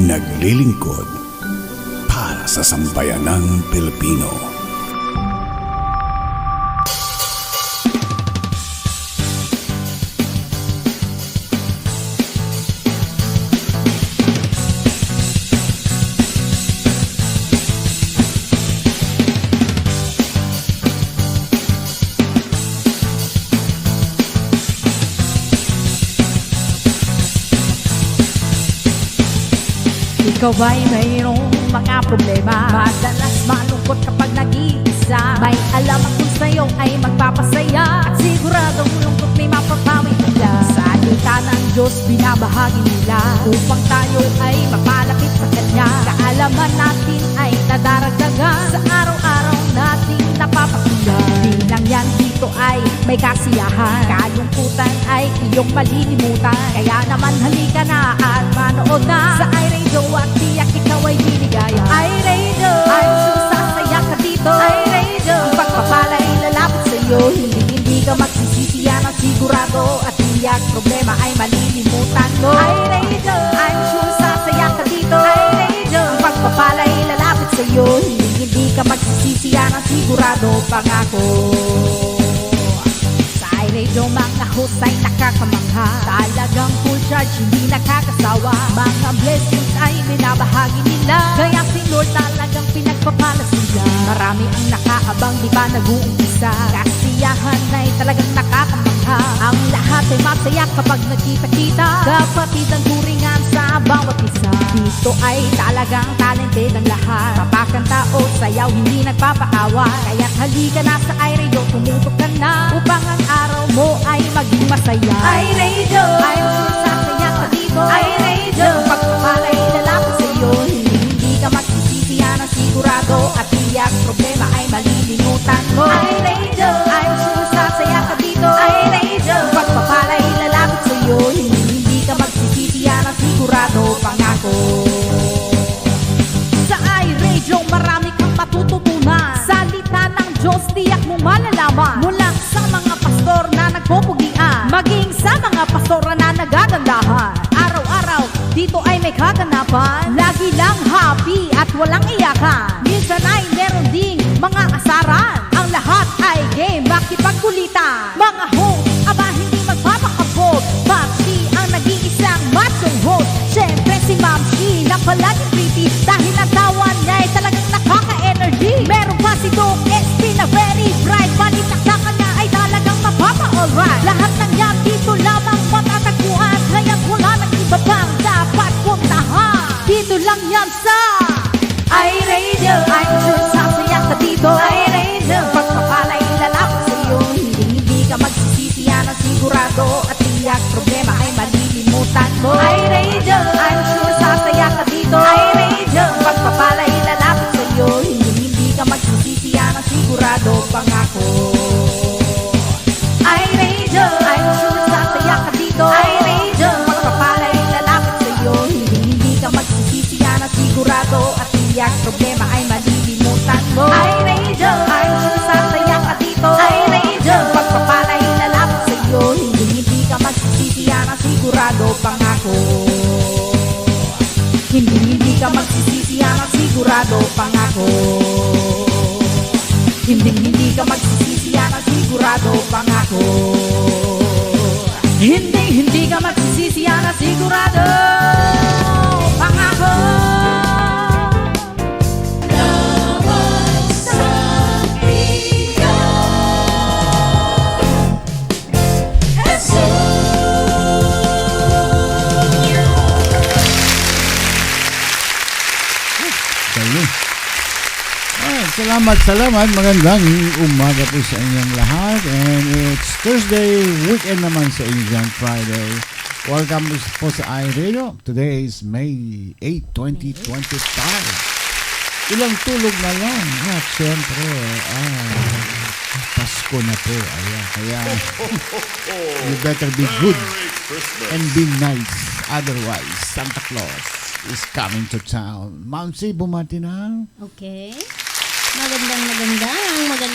naglilingkod para sa sambayanang Pilipino. Ikaw ay mayroong mga problema, madalas malungkot kapag nag-iisa. May alam ako sa'yo ay magpapasaya, at siguradong lungkot may mapapawi nila. Sa salita ng Diyos binabahagi nila, upang tayo ay mapalapit sa Kanya. Kaalaman natin ay nadaragdagan sa araw-araw nating napapakinggan. Di lang yan, dito ay may kasiyahan, kalungkutan ay iyong malilimutan. Kaya naman halika na at manood na sa iRadio at tiyak ikaw ay liligaya. iRadio, I'm sure sasaya ka dito. iRadio, ang pagpapala ay lalapit sa'yo. Hindi ka magsisisi, yan ang sigurado, at tiyak problema ay malilimutan mo. iRadio, I'm sure sasaya ka dito. iRadio, ang pagpapala ay lalapit sa'yo. Hindi ka magsisisi, yan ang sigurado, pangako. iRadio, mga host ay nakakamangha, talagang full charge, hindi nakakasawa. Mga blessings ay binabahagi nila, kaya si Lord talagang pinagpapala sila. Marami ang nakaabang, di ba nag-uumpisa? Kasiyahan ay talagang nakakamangha. Ang lahat ay masaya kapag nagkita-kita, kapatid ang turingan sa bawat isa. Dito ay talagang talented ang lahat, papakanta o sayaw, hindi nagpapaawa. Kaya't halika na sa iRadio, tumutok ka na, upang ang araw mo ay maging masaya. iRadio, I'm sure sasaya ka dito. iRadio, pagpapala ay lalapit sa'yo. Hindi ka magsisisi, yan ang sigurado, at tiyak problema ay malilimutan mo. iRadio, I'm sure sasaya ka dito. iRadio, pagpapala ay lalapit sa'yo. Hindi ka magsisisi, yan ang sigurado, pangako. Sa iRadio marami kang matututunan, salita ng Diyos tiyak mong malalaman. Mula sa mga pastor na nagpupugian, maging sa mga pastora na nagagandahan. Araw-araw dito ay may kaganapan, lagi lang happy at walang iyakan. Minsan ay meron ding mga asaran, ang lahat ay game makipagkulitan. Mga host, aba hindi magpapakabog, Ma'am Shi ang nag-iisang machong host. Siyempre si Ma'am Shi na palaging pretty, dahil ang tawa niya ay talagang nakaka-energy. Meron pa si Doc SP na very bright, panitakdakan niya ay talagang mapapa-alright. Lahat ng yan dito lamang matatagpuan, kaya wala nang iba pang dapat puntahan. Dito lang yan sa iRadio, I'm sure sasaya ka dito. iRadio, pagpapala ay lalapit sa'yo. Hindi ka magsisisi, yan ang sigurado, at tiyak problema ay malilimutan mo. iRadio, I'm sure sasaya ka dito. iRadio, pagpapala ay lalapit sa'yo. Hindi ka magsisisi, yan ang sigurado, pangako. iRadio, I'm sure sasaya ka dito. iRadio, pagpapala ay lalapit sa'yo. Hindi ka magsisisi, yan ang sigurado, at tiyak problema ay malilimutan mo. iRadio, I'm sure sasaya ka dito. iRadio, pagpapala ay lalapit sa'yo. Hindi ka magsisisi, yan ang sigurado, pangako. Hindi ka magsisisi, yan ang sigurado, pangako. Hindi ka magsisisi, yan ang sigurado, pangako. Hindi ka magsisisi, yan ang sigurado, pangako. Salamat. Magandang umaga po sa inyong lahat. And it's Thursday, weekend naman sa Indian Friday. Welcome po sa iRadio. Today is May 8, 2025. Ilang tulog na lang. At syempre, Pasko na po. Ayan. Kaya, you better be good and be nice. Otherwise, Santa Claus is coming to town. Mount C, bumati na. Okay. Magandang umaga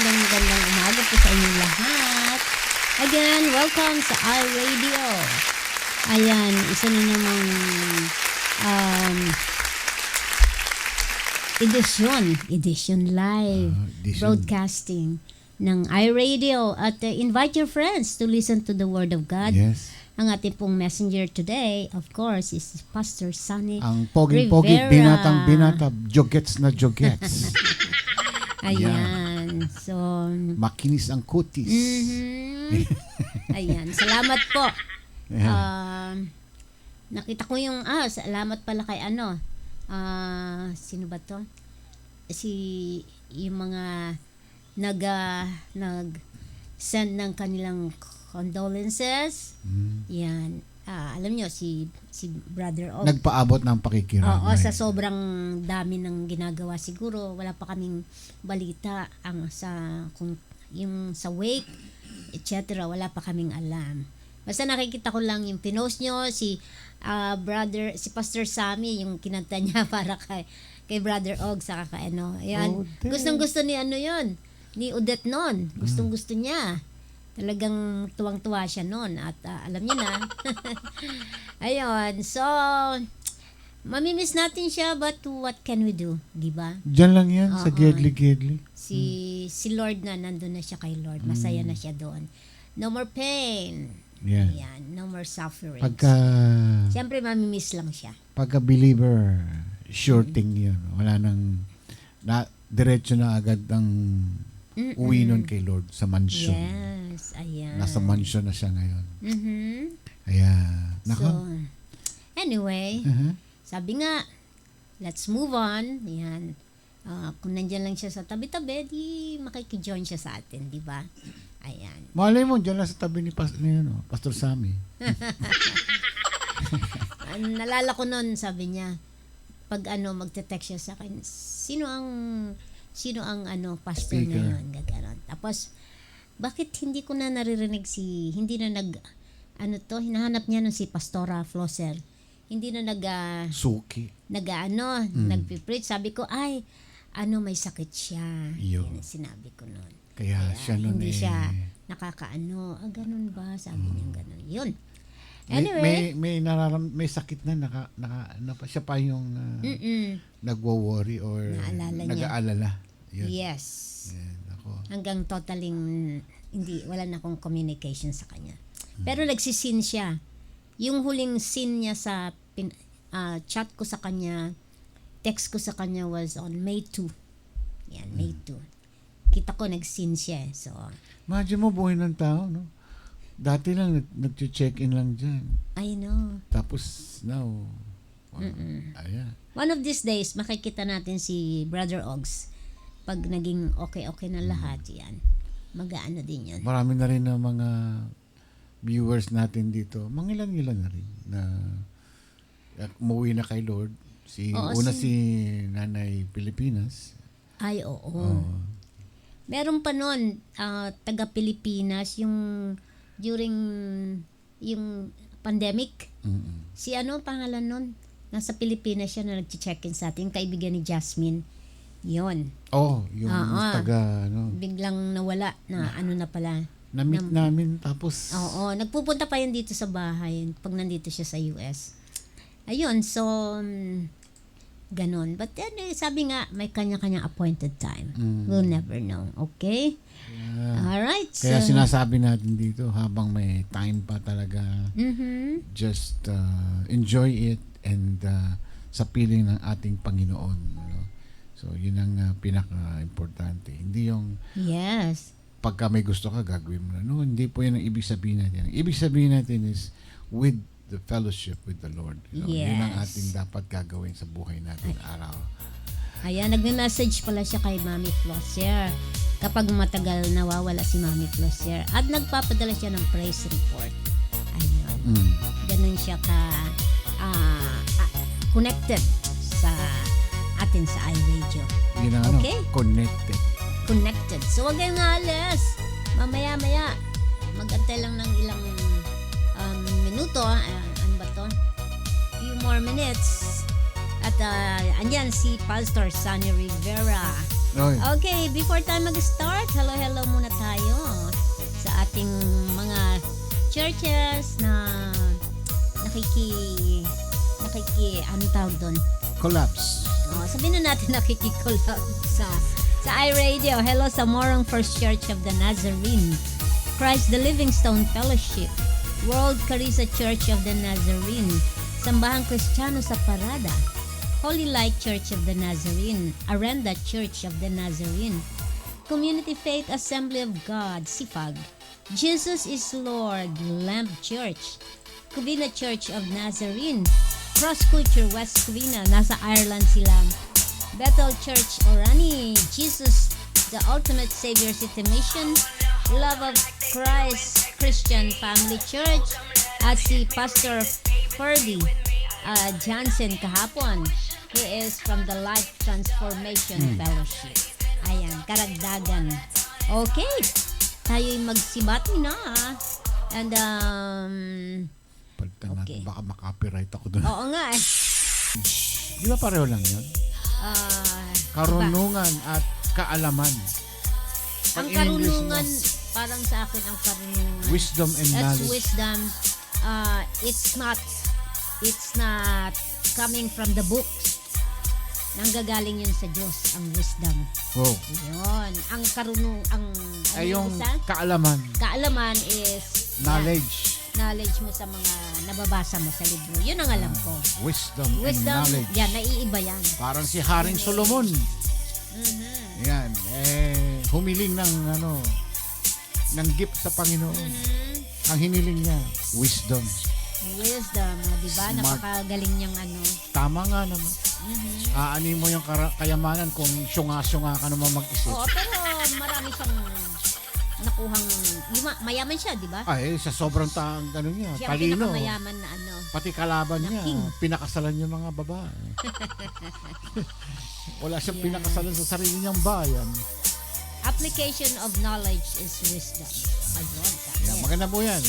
po sa inyong lahat. Again, welcome sa iRadio. Ayan, isa na namang edition live edition. broadcasting ng iRadio at invite your friends to listen to the Word of God. Yes. Ang ating pong messenger today, of course, is Pastor Sunny Ang poging-pogi, Rivera. binatang-binata, jogets na jogets. Ayan. So, Makinis ang kutis. Ayan. Salamat po. Yeah. Nakita ko yung, salamat pala kay sino ba to? Yung mga nag-send ng kanilang condolences. Yan. Alam nyo, si Brother Og. Nagpaabot ng pakikiramay. Oo, sa sobrang dami ng ginagawa siguro, wala pa kaming balita kung yung sa wake, etc. Wala pa kaming alam. Basta nakikita ko lang yung pinost nyo, si Pastor Sammy, yung kinanta niya para kay Brother Og, saka kay Ayan. Odette. Gustong-gusto ni yun, ni Odette nun. Gustong-gusto niya. Talagang tuwang-tuwa siya noon at alam niyo na. Ayun. So, mamimiss natin siya but what can we do? Diba? Diyan lang yan, sa Oo. gedli-gedli. Si Lord nandun na siya kay Lord. Masaya na siya doon. No more pain. Yan. Ayan. No more suffering. Siyempre, mamimiss lang siya. Pagka believer, sure thing yun. Wala nang, diretso na agad ang uwi nun kay Lord sa mansion. Yes. Ayan. Nasa mansion na siya ngayon. Kaya, So, nako. anyway, Uh-huh. sabi nga, let's move on. Yan. Kung nandyan lang siya sa tabi-tabi, di makikijoin siya sa atin, di ba? Ayan. Malay mo, dyan lang sa tabi ni Pastor Sammy. Nalala ko noon, sabi niya, pag magte-text siya sa akin, sino ang pastor Speaker. na yun? Gaganon. Tapos, bakit hindi ko na naririnig hindi na hinahanap niya si Pastora Flosser. Hindi na Suki. nagpipreach. Sabi ko, may sakit siya. Yun. Yan ang sinabi ko noon. Kaya siya nun Hindi siya ganun ba? Sabi niya ganun. Yun. Anyway. may sakit na siya pa yung nagwo-worry or Naalala niya. nag-aalala. Yun. Yes. Yan, ako. Hanggang totaling wala na akong communication sa kanya. Pero nagsisin siya. Yung huling sin niya sa chat ko sa kanya, text ko sa kanya was on May 2. Yan, May 2. Kita ko nagsin siya. So, Imagine mo buhay ng tao, no? Dati lang nag-check-in lang dyan. I know. Tapos now, ayan. One of these days, makikita natin si Brother Ogs. Pag naging okay na lahat, yan. Mag-aano din yan. Marami na rin na mga viewers natin dito. Mangilan-ilan na rin na umuwi na kay Lord. Oo, Si Nanay Pilipinas. Ay, oo. Meron pa nun, taga Pilipinas, yung during yung pandemic. Si pangalan nun? Nasa Pilipinas siya na nag-check-in sa atin. Kaibigan ni Jasmine. Yon. Yung taga, Biglang nawala na na pala. na-meet namin tapos Oo. Nagpupunta pa yun dito sa bahay pag nandito siya sa US. Ayun, so, ganon. But sabi nga, may kanya-kanyang appointed time. We'll never know. Okay? Alright. Kaya sinasabi natin dito, habang may time pa talaga, just enjoy it and sa piling ng ating Panginoon. So, yun ang pinaka-importante. Hindi yung Yes. pagka may gusto ka, gagawin mo na. No, hindi po yan ang ibig sabihin natin. Ang ibig sabihin natin is with the fellowship with the Lord. Yun ang Yes. ating dapat gagawin sa buhay natin araw. Ayan, nagme-message pala siya kay Mami Flosser kapag matagal nawawala si Mami Flosser at nagpapadala siya ng praise report. Ayun. Ganun siya connected sa atin sa iRadio. Yun ang Okay. Connected. So, wag kayong alis. Mamaya-maya, mag-antay lang ng ilang minuto. Ano ba to? Few more minutes. At andyan si Pastor Sunny Rivera. Oy. Okay, before tayo mag-start, hello muna tayo sa ating mga churches na anong tawag doon? Collapse. sabihin na natin nakikikulab sa iRadio. Hello sa Morong First Church of the Nazarene, Christ the Living Stone Fellowship, World Carissa Church of the Nazarene, Sambahang Kristiyano sa Parada, Holy Light Church of the Nazarene, Arenda Church of the Nazarene, Community Faith Assembly of God, Sipag, Jesus is Lord, Lamp Church, Covina Church of Nazarene, Cross Culture West Covina, nasa Ireland sila, Bethel Church Orani, Jesus the Ultimate Savior City Mission, Love of Christ Christian Family Church, at si Pastor Ferdy Johnson kahapon. He is from the Life Transformation Fellowship. Ayan, karagdagan. Okay, tayo'y magsibati na. And Pagka Okay. natin, baka makapiright ako doon. oo nga eh. Di ba pareho lang yun? Karunungan at kaalaman. Ang Pag in English mo, karunungan, parang sa akin ang karunungan. wisdom and That's knowledge. wisdom. It's not coming from the books. Nanggagaling yun sa Diyos, ang wisdom. Wow. Yun. Ang ang Ay yung isa? kaalaman, Kaalaman is knowledge, knowledge mo sa mga nababasa mo sa libro. Yun ang alam ko. wisdom, and Wisdom, knowledge. yan, naiiba yan. Parang si Haring Solomon. Yan, humiling ng ng gift sa Panginoon. Ang hiniling niya, wisdom. Wisdom, di ba? Smart. Napakagaling niyang Tama nga naman. Aanin mo yung kayamanan kung syunga-syunga ka naman mag-isip. Oo, pero marami siyang nakuhang, mayaman siya, di ba? Ay, sa sobrang niya, Siya ang talino. pinakamayaman na Pati kalaban na niya, king. pinakasalan yung mga babae. Wala siyang pinakasalan sa sarili niyang bayan. Application of knowledge is wisdom. Ayun, Yeah, maganda po yan.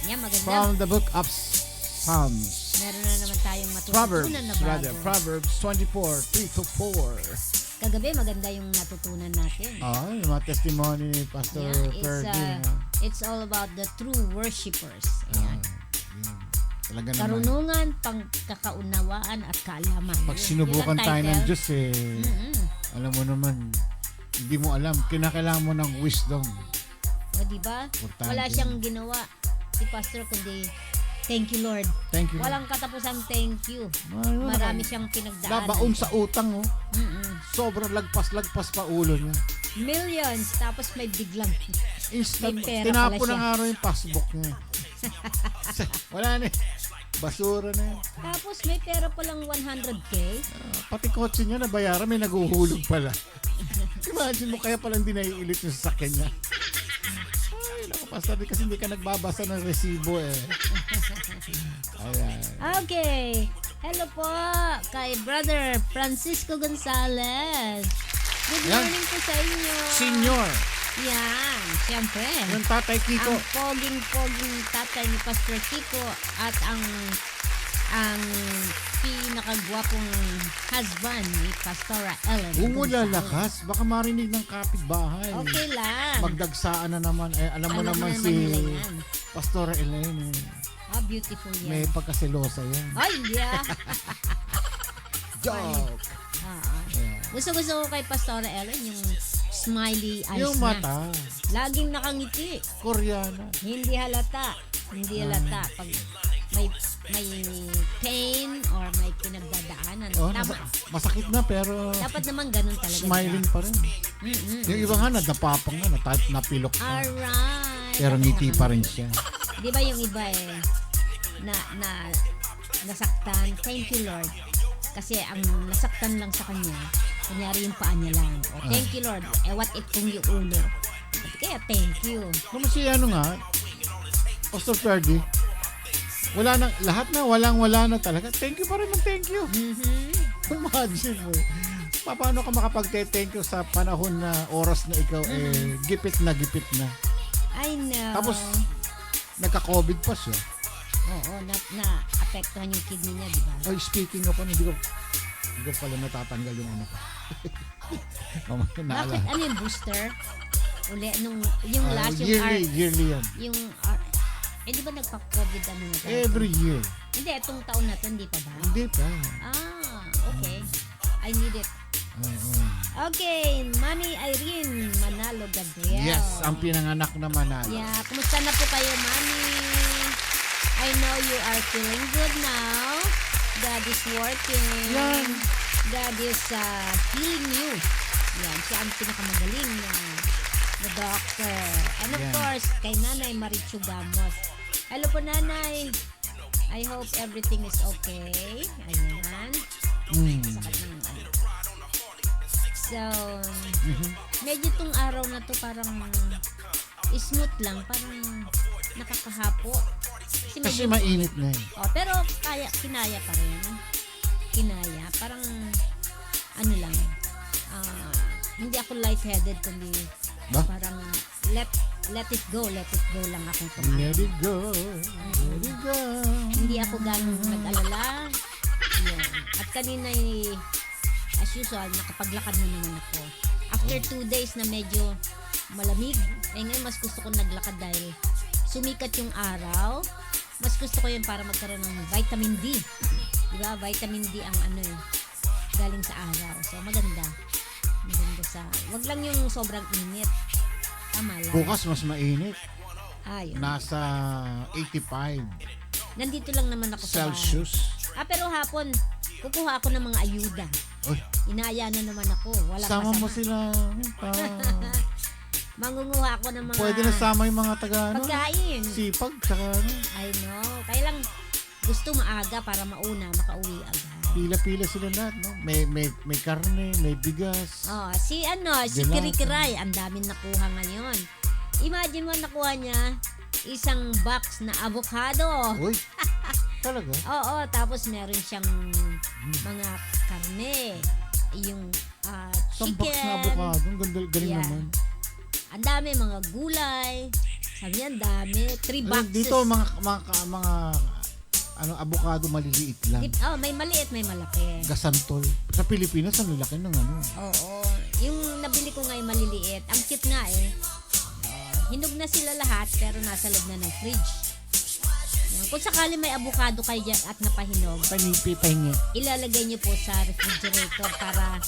Yan, maganda. From the book of Psalms. Meron na naman tayong matutunan na bago. Proverbs 24, 3-4. Kagabi, maganda yung natutunan natin. Yung mga testimony ni Pastor Ferdy. It's all about the true worshipers. Ayan. Talaga naman. Karunungan, pangkakaunawaan at kaalaman. Pag Yun sinubukan ang tayo ng title. Diyos alam mo naman, hindi mo alam, kinakailangan mo ng wisdom. O, diba? Importante. Wala siyang ginawa si Pastor kundi thank you Lord. Thank you. Walang katapusang thank you. Ano, Marami siyang pinagdaanan. Nabaon sa utang, sobrang lagpas-lagpas pa ulo niya. Millions, tapos may biglang Instant, May pera tinapon pala na nga raw yung passbook niya. Wala na basura na yun. tapos may pera palang 100K. Pati kotse niya nabayaran, may naguhulog pala. Imagine mo, kaya palang di naiilit yung sasakyan niya. Ay, naku, Pastor, kasi hindi ka nagbabasa ng resibo Ayan. Okay. Hello po kay Brother Francisco Gonzalez. Good Yan. morning po sa inyo. Senior, Yan, siyempre. yung tatay Kiko. Ang poging-poging tatay ni Pastor Kiko at ang pinakagwapong husband ni Pastora Ellen. Umula Gonzalez. lakas, baka marinig ng kapitbahay. Okay lang. Magdagsaan na naman. Alam mo Alam naman mo si nila yan. Pastora Elaine. Ah, beautiful May yan. pagkaselosa yan. Ay, yeah. Joke! Gusto ko kay Pastora Ellen yung smiley eyes Yung na. mata, Laging nakangiti. Koreana. Hindi halata. Pag may pain or may pinagdadaanan. Tama. Masakit na pero Dapat naman ganun talaga. smiling pa rin. Yung iba nga nadapa pa nga, napilok pa. Alright. Pero ngiti pa rin siya. Di ba yung iba nasaktan? Thank you Lord. Kasi ang nasaktan lang sa kanya, kunyari yung paa niya lang. O, thank you Lord. What if kung yung ulo? Kaya thank you. Kung si nga, Pastor Ferdy, wala na, lahat na, wala na talaga. Thank you pa rin, thank you. Imagine mo. Paano ka makapag-thank you sa panahon na oras na ikaw gipit na. I know. Tapos, nagka-COVID pa siya. Oo, na-apektuhan yung kidney niya, di ba? Ay, speaking of hindi ko pala natatanggal yung ano ko. Bakit? Ano yung booster? Uli, yung last, yearly yan. yung di ba nagpa-COVID ano na tayo? Every year. Hindi, itong taon na to, hindi pa ba? Hindi pa. Ah, okay. I need it. Okay, Mami Irene Manalo Gabriel. Yes, ang pinanganak na Manalo. Yeah, kumusta na po kayo, Mami? I know you are feeling good now. God is working. Yan. God is healing you. Yan, siya ang pinakamagaling na doctor. And of Yan. course, kay Nanay Marichu Gamos. Hello po, Nanay. I hope everything is okay. Ayan. Sakit ng So, medyo tong araw na to parang smooth lang, parang nakakahapo. Kasi mainit na eh. Oh, pero kinaya pa rin. Kinaya. Parang, ano lang, hindi ako lightheaded, kundi Ba? parang let it go lang akong tumayo. Let it go. Let it go. Hindi ako ganong nag-alala. Yun. At kanina as usual, nakapaglakad na naman ako. After 2 days na medyo malamig, ngayon mas gusto ko naglakad dahil sumikat yung araw. Mas gusto ko yun para magkaroon ng vitamin D. Diba? Vitamin D ang galing sa araw. So, maganda. Maganda wag lang yung sobrang init. Tama lang. Bukas mas mainit. Ayun. Nasa 85 Nandito lang naman ako sa bahay. Celsius. Pero hapon, kukuha ako ng mga ayuda. Uy, Inaya na naman ako. Walang sama masama. mo sila. Mangunguha ako ng mga Pwede na sama yung mga taga pagkain. sipag. Saka I know. Kaya lang gusto maaga para mauna, makauwi agad. pila-pila sila lahat. No? May karne, may bigas. Oh, si Dilata. Kirikiray, ang daming nakuha ngayon. Imagine mo nakuha niya isang box na avocado. Uy, talaga? Oo, tapos meron siyang mga karne, yung Isang box chicken. na avocado. Ang galing Yeah. naman. Ang dami, mga gulay. Sabi niya, ang dami. 3 boxes. Dito, mga avocado maliliit lang. May maliit, may malaki. Gasantol. Sa Pilipinas, ang lalaki ng Oo. Yung nabili ko ngayon maliliit. Ang cute nga eh. Hinog na sila lahat pero nasa loob na ng fridge. Yan. Kung sakali may avocado kayo dyan at napahinog, Pahingi. ilalagay niyo po sa refrigerator para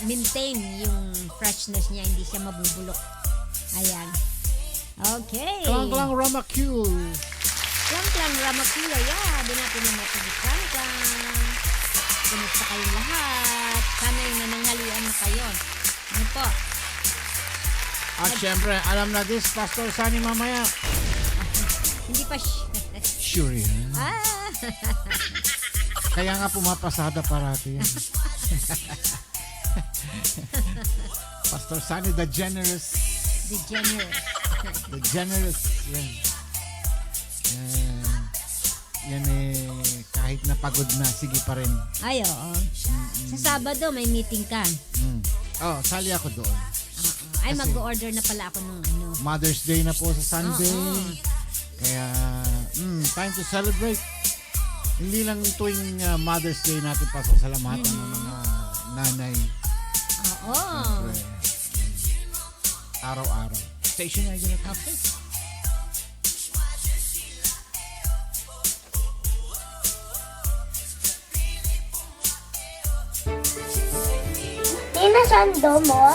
maintain yung freshness niya, hindi siya mabubulok. Ayan. Okay. Klang Ramakul. Klang Ramakula. Yeah, di natin yung matutukan. Kumusta kayong lahat? Sana yung nananghalian na kayo. Ano po? At syempre, alam na this, Pastor Sunny mamaya. Hindi pa Sure yan. Kaya nga pumapasada parati yan. Pastor Sunny, the generous. The generous. Yan. Yan kahit napagod na, sige pa rin. Ay, oo. Sa Sabado, may meeting ka. Sali ako doon. Ay, Kasi mag-order na pala ako ng Mother's Day na po sa Sunday. Oo. Kaya, time to celebrate. Hindi lang tuwing Mother's Day natin pasasalamatan ng mga nanay. Oo. Siyempre, araw-araw. Station ID na tapos. Minasando mo,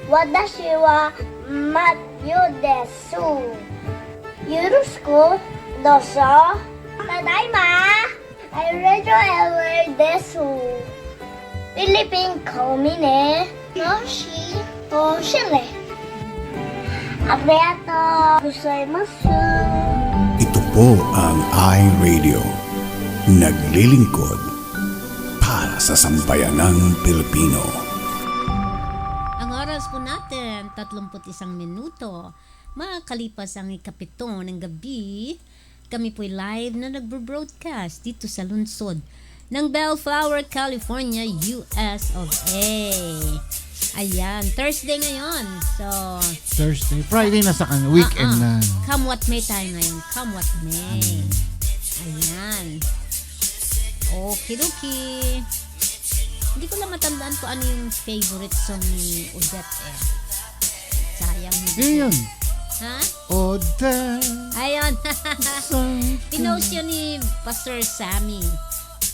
watashi wa Matthew desu. Yoroshiku dozo. Tadaima, I Radio Ever desu. Philippine Komine, Yoshi, Oshile. Arigato gozaimasu. Ito po ang iRadio. Naglilingkod para sa sambayanang Pilipino. Ang oras po natin, 31 minuto. Makakalipas ang ikapito ng gabi, kami po'y live na nagbo-broadcast dito sa lungsod ng Bellflower, California, US of A. Ayan, Thursday ngayon. So, Thursday. Friday na sa weekend na. come what may tayo ngayon. Come what may. Ayan. Okidoki. Hindi ko lang matandaan ko ano yung favorite song ni Odette eh. Sayang. Yun. Ha? Oda. Ayun. Something. Pinost yun ni Pastor Sammy.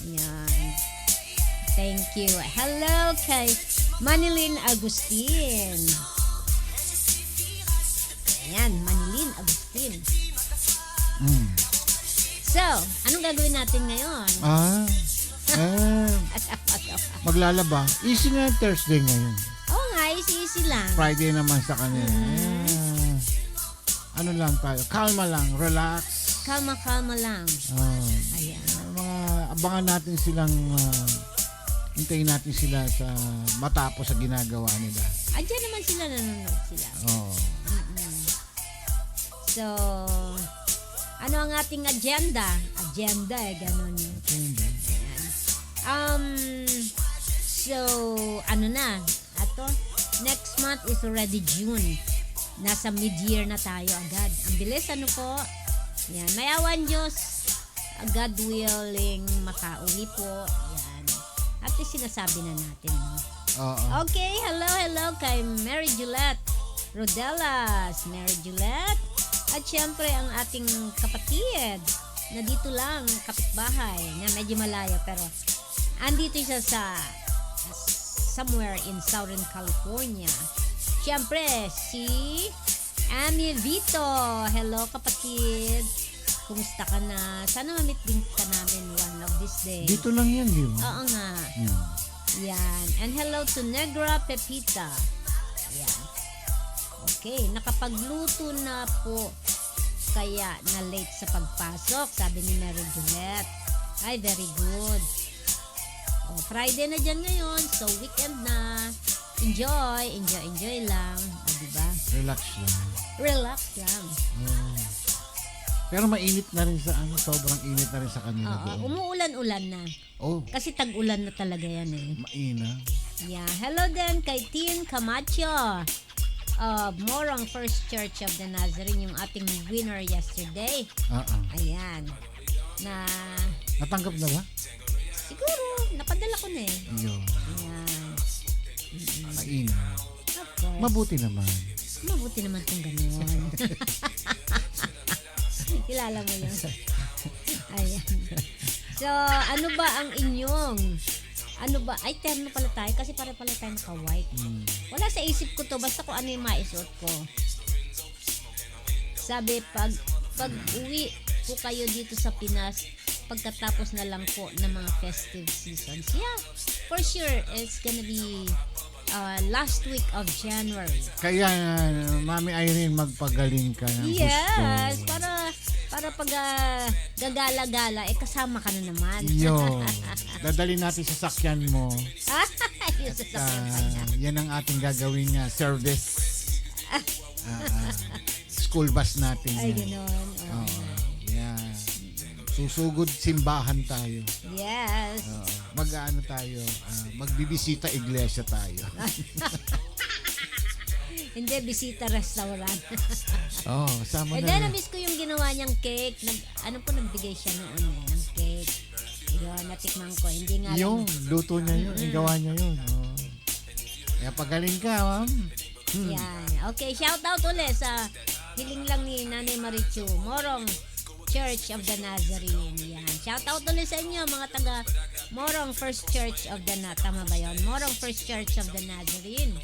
Yan. Thank you. Hello kay Manilyn Agustin. Ayan, Manilyn Agustin. Mm. So, anong gagawin natin ngayon? Maglalaba. Easy nga yung Thursday ngayon. Oo nga, easy lang. Friday naman sa kanila. Ano lang tayo? Kalma lang. Relax. Kalma lang. Ayan. Mga abangan natin silang hintayin natin sila sa matapos sa ginagawa nila. Andiyan naman sila, nanonood sila. Oo. So, ano ang ating agenda? Agenda ganun yun. So, ano na? Ato, next month is already June. Nasa mid-year na tayo agad. Ang bilis, ano po? Yan, mayawan Diyos. God willing, makauwi po. Yan. At least sinasabi na natin. No? Oo. Okay, hello kay Mary Juliet Rodelas. Mary Juliet. At syempre, ang ating kapatid na dito lang, kapitbahay. Na medyo malayo, pero andito siya sa somewhere in Southern California. Syempre, si Amy Vito. Hello, kapatid. Kumusta ka na? Sana ma-meet din ka namin one of these days. Dito lang yan, di ba? Oo nga. Yan. And hello to Negra Pepita. Yan. Okay, nakapagluto na po kaya na late sa pagpasok, sabi ni Mary Juliet. Ay, very good. Oh, Friday na dyan ngayon, so weekend na. Enjoy lang. O, diba? Relax lang. Relax lang. Pero mainit na rin sa sobrang init na rin sa kanila Oo, doon. umuulan-ulan na. Oh, Kasi tag-ulan na talaga yan eh. mainit. Yeah. Hello din kay Tin Camacho of Morong First Church of the Nazarene, yung ating winner yesterday. Ayan. Na Natanggap na ba? siguro, napadala ko na eh. Yun. Ayan. Mainit. Of course. Mabuti naman. Mabuti naman kung gano'n. Kilala mo yun. Ayan. So, ano ba ang inyong ay, terno pala tayo kasi pala tayo naka-white. Wala sa isip ko to, basta kung ano yung maisuot ko. Sabi, pag uwi po kayo dito sa Pinas, pagkatapos na lang po ng mga festive seasons. Yeah, for sure, it's gonna be last week of January. Kaya, Mami Irene, magpagaling ka ng Yes, gusto. para pag gagala-gala, kasama ka na naman. Yun. Dadali natin sa sakyan mo. Yung sasakyan pa niya. Yan ang ating gagawin nga, service. School bus natin. Ay, yan. gano'n. Oo. Yan. Susugod simbahan tayo. Yes. Mag-ano tayo, magbibisita iglesia tayo. Hindi, bisita restaurant. Sama And na. then, na-miss ko yung ginawa niyang cake. Nagbigay siya noon ng cake. Yun, natikman ko. Hindi nga Yung lang. luto niya yun, yung gawa niya yun. Kaya pagaling ka, ma'am. Yan. Okay, shout out ulit sa hiling lang ni Nanay Marichu. Morong Church of the Nazarene. Yan. Shout out ulit sa inyo, mga taga Morong First Church of the Tama ba yun? Morong First Church of the Nazarene.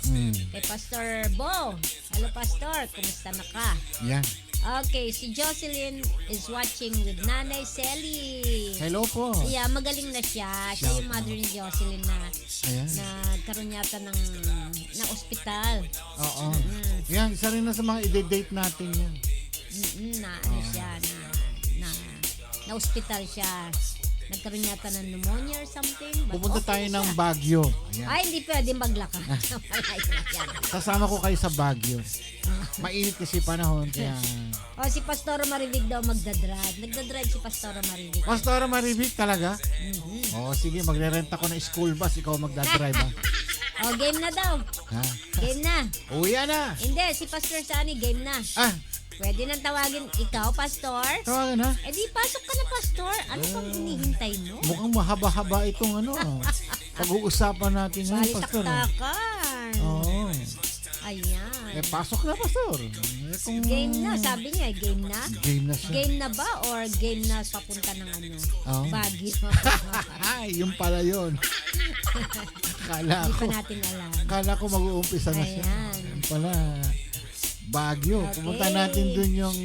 Kay Pastor Bo. Hello, Pastor. Kumusta na ka? Yan. Okay, si Jocelyn is watching with Nanay Selly. Hello po. Yeah, magaling na siya. Siya yung mother ni Jocelyn na Ayan. nagkaroon yata ng ospital. Oo. Yan, isa rin na sa mga i-date natin yan. Na ano siya, na ospital siya. Nagkaroon yata ng pneumonia or something. But Pupunta okay tayo na ng siya. Baguio. Ayan. Ay, hindi pwede maglakad. Malayo na yan. Sasama ko kayo sa Baguio. Mainit kasi panahon, kaya... O, si Pastor Maribig daw magdadrive. Nagdadrive si Pastor Maribig. Pastora Maribik talaga? Oo, sige, magre-rent ako ng school bus. Ikaw magdadrive, ha? O, game na daw. Ha? Game na. Uwi na. Hindi, si Pastor Sani, game na. Ah, Pwede nang tawagin ikaw, Pastor. tawagan ha? Eh di, pasok ka na, Pastor. Ano pang hinihintay mo? Mukhang mahaba-haba itong pag-uusapan natin ngayon, Pastor. Balitaktakan. Oo. Ayan. pasok na, Pastor. Kung Game na, sabi niya, game na. game na siya. Game na ba or game na papunta ng Oh. Baguio? Ay, yung pala yun. Kala Hindi pa ko, natin alam. kala ko mag-uumpisa na siya. Ayan. Yung pala, Baguio. Okay. Pumunta natin dun yung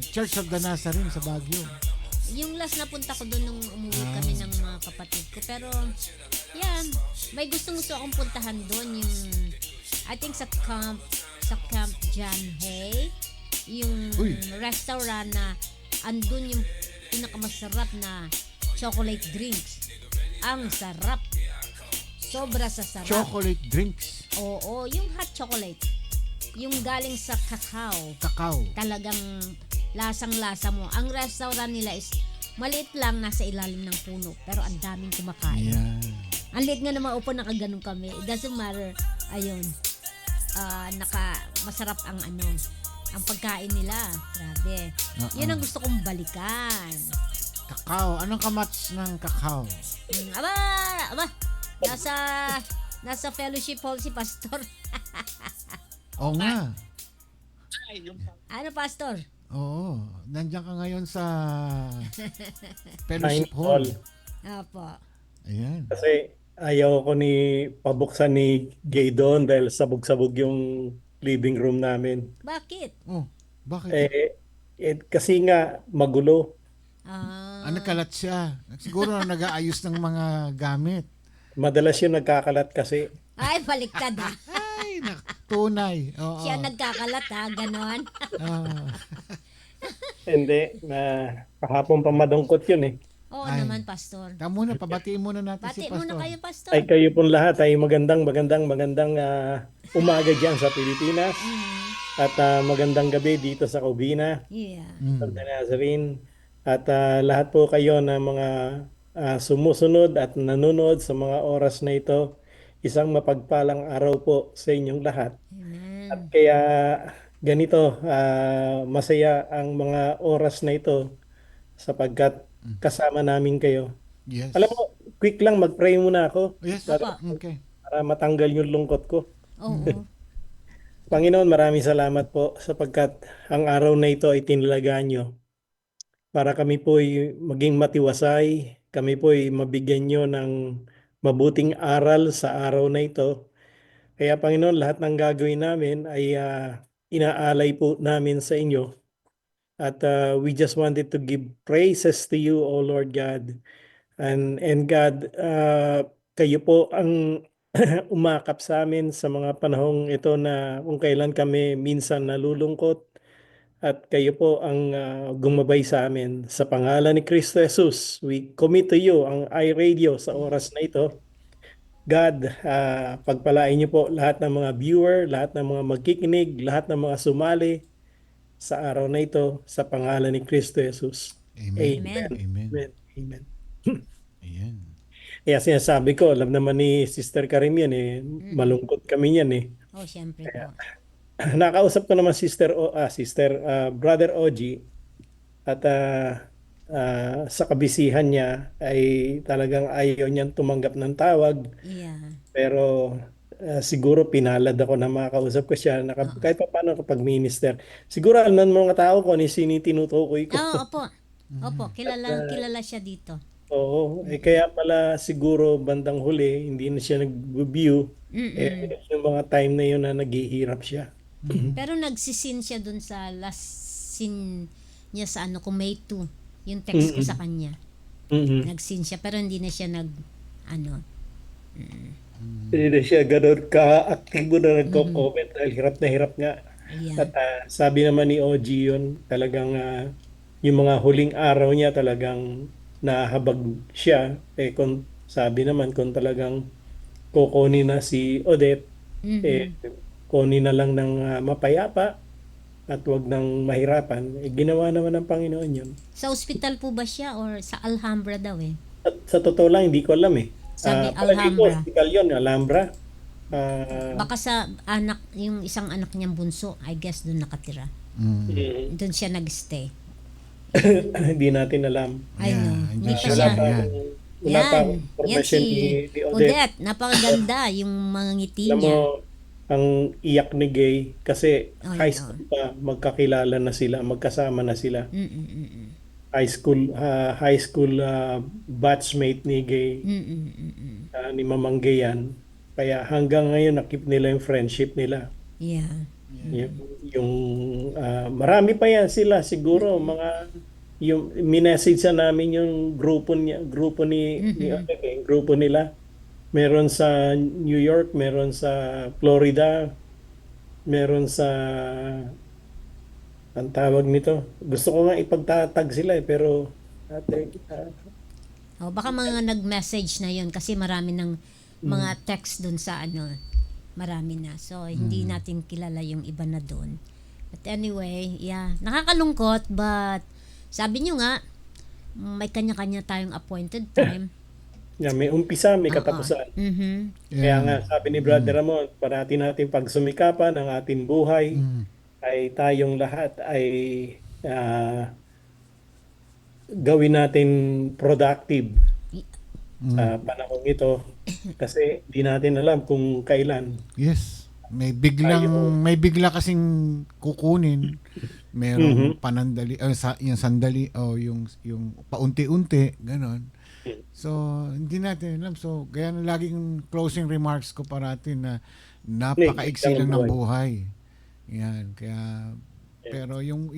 Church of the Nazarene sa Baguio. Yung last na punta ko doon nung umuwi kami ng mga kapatid ko. Pero, yan, may gusto akong puntahan doon. Yung, I think sa Camp John Hay. Yung Uy. restaurant na andun yung pinakamasarap na chocolate drinks. Ang sarap. Sobra sa sarap. Chocolate drinks. Oo, yung hot chocolate. Yung galing sa cacao. Kakao. Talagang lasang-lasa mo. Ang restaurant nila is maliit lang, nasa ilalim ng puno. Pero ang daming kumakain. Yan. Ang liit nga na maupo, nakaganon kami. It doesn't matter. Ayun. Masarap ang ang pagkain nila. Grabe. Yun ang gusto kong balikan. Kakao. Anong kamats ng kakao? Aba! Nasa fellowship hall si Pastor. Oo nga. Ano, Pastor? Oo. Nandiyan ka ngayon sa Fellowship Hall. Apo. Ayan. Kasi ayaw ko pabuksan ni Gay doon dahil sabog-sabog yung living room namin. Bakit? Oh, bakit? Kasi nga magulo. Ano kalat siya? Siguro na nag-aayos ng mga gamit. Madalas yung nagkakalat kasi. Ay, baliktad ha. Ay, tunay. Oo. Siya nagkakalat ha, ganon. Ah, Hindi, kahapon pa madungkot yun eh. Oo Ay. naman, Pastor. muna, pabatiin muna natin si Bati Pastor. muna kayo, Pastor. Ay kayo pong lahat ay magandang umaga dyan sa Pilipinas. At magandang gabi dito sa Covina, Yeah. sa Nazarene. At lahat po kayo na mga sumusunod at nanonood sa mga oras na ito, isang mapagpalang araw po sa inyong lahat. Amen. At kaya ganito, masaya ang mga oras na ito sapagkat kasama namin kayo. Yes. Alam mo, quick lang mag-pray muna ako Yes. Apa. Okay. para matanggal yung lungkot ko. Oo. Panginoon, maraming salamat po sapagkat ang araw na ito ay tinalagaan nyo para kami po ay maging matiwasay, kami po ay mabigyan nyo ng mabuting aral sa araw na ito. Kaya Panginoon, lahat ng gagawin namin ay inaalay po namin sa inyo. At we just wanted to give praises to you, O Lord God. And God, kayo po ang umakap sa amin sa mga panahong ito na kung kailan kami minsan nalulungkot. At kayo po ang gumabay sa amin. Sa pangalan ni Kristo Jesus, we commit to you ang iRadio sa oras na ito. God, pagpalain niyo po lahat ng mga viewer, lahat ng mga magkikinig, lahat ng mga sumali sa araw na ito sa pangalan ni Kristo Jesus. Amen. Amen. Amen. Amen. Amen. Ayan. Kaya sinasabi ko, alam naman ni Sister Karim yan eh, malungkot kami yan eh. Oh, syempre po. Nakausap ko naman Brother Oji at sa kabisihan niya ay talagang ayaw niyang tumanggap ng tawag. Yeah. Pero siguro pinalad ako na makausap ko siya kahit pa paano kapag minister. Siguro alam ng mga tao ko sino tinutukoy ko. Oo, opo. Opo, kilala siya dito. Oo, kaya pala siguro bandang huli hindi na siya nag-view. Yung mga time na yun na naghihirap siya. Pero nagsisin siya dun sa last scene niya sa kung May 2. Yung text ko sa kanya. Nagsin siya pero hindi na siya Hindi na siya ganun ka-aktibo na nagko-comment dahil hirap na hirap nga. Yeah. At sabi naman ni OG yun, talagang yung mga huling araw niya talagang nahabag siya. Kung sabi naman kung talagang kukunin na si Odette, kunin na lang ng mapayapa at wag nang mahirapan. Ginawa naman ng Panginoon yun. Sa ospital po ba siya or sa Alhambra daw eh? At sa totoo lang, hindi ko alam eh. Sabi Palagi ko, Alhambra. hospital yun, Alhambra. Baka sa yung isang anak niyang bunso, I guess doon nakatira. Doon siya nagstay. Hindi natin alam. I Yeah, know. hindi Hindi pa siya siya. yan. Wala pa Yan information si ni Odette. Odette. Napakaganda yung mga ngiti Alam mo, niya. ang iyak ni Gay kasi Oh, high yeah. school pa, magkakilala na sila, magkasama na sila. Mm-mm-mm. High school batchmate ni Gay, ni Mamang Gay yan. Kaya hanggang ngayon nakip nila yung friendship nila. Yeah. Yung marami pa yan sila siguro mga yung minessage sa namin yung grupo grupo nila. Meron sa New York, meron sa Florida, meron sa ang tawag nito. Gusto ko nga ipagtatag sila pero Oh, baka mga nag-message na yun kasi marami ng mga text dun sa marami na. So, hindi natin kilala yung iba na dun. But anyway, yeah, nakakalungkot but sabi nyo nga, may kanya-kanya tayong appointed time. may umpisa, may katapusan. Mhm. Kaya nga sabi ni Brother Ramon, parati natin pagsumikapan ang ating buhay ay tayong lahat ay gawin natin productive sa panahon ito kasi di natin alam kung kailan. Yes. May bigla kasing kukunin. Merong panandali yung sandali o yung paunti-unti ganon. So hindi natin alam. So kaya laging closing remarks ko parati na napakaiksi lang ng buhay. Yan kaya pero yung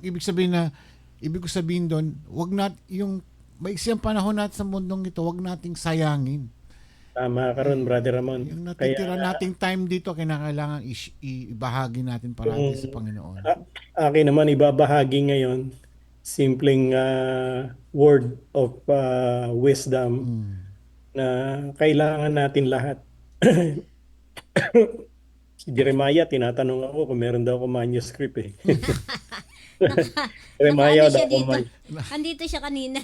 ibig ko sabihin doon, wag yung maiksi ang panahon natin sa mundong ito, wag nating sayangin. Tama ka ron, Brother Ramon. Yung natitira nating time dito, kinakailangan ibahagi natin parati sa Panginoon. Akin naman ibabahagi ngayon simpleng word of wisdom na kailangan natin lahat. Si Jeremiah, tinatanong ako kung meron daw ako manuscript eh. Jeremiah Nakaano siya daw ako dito. Andito siya kanina.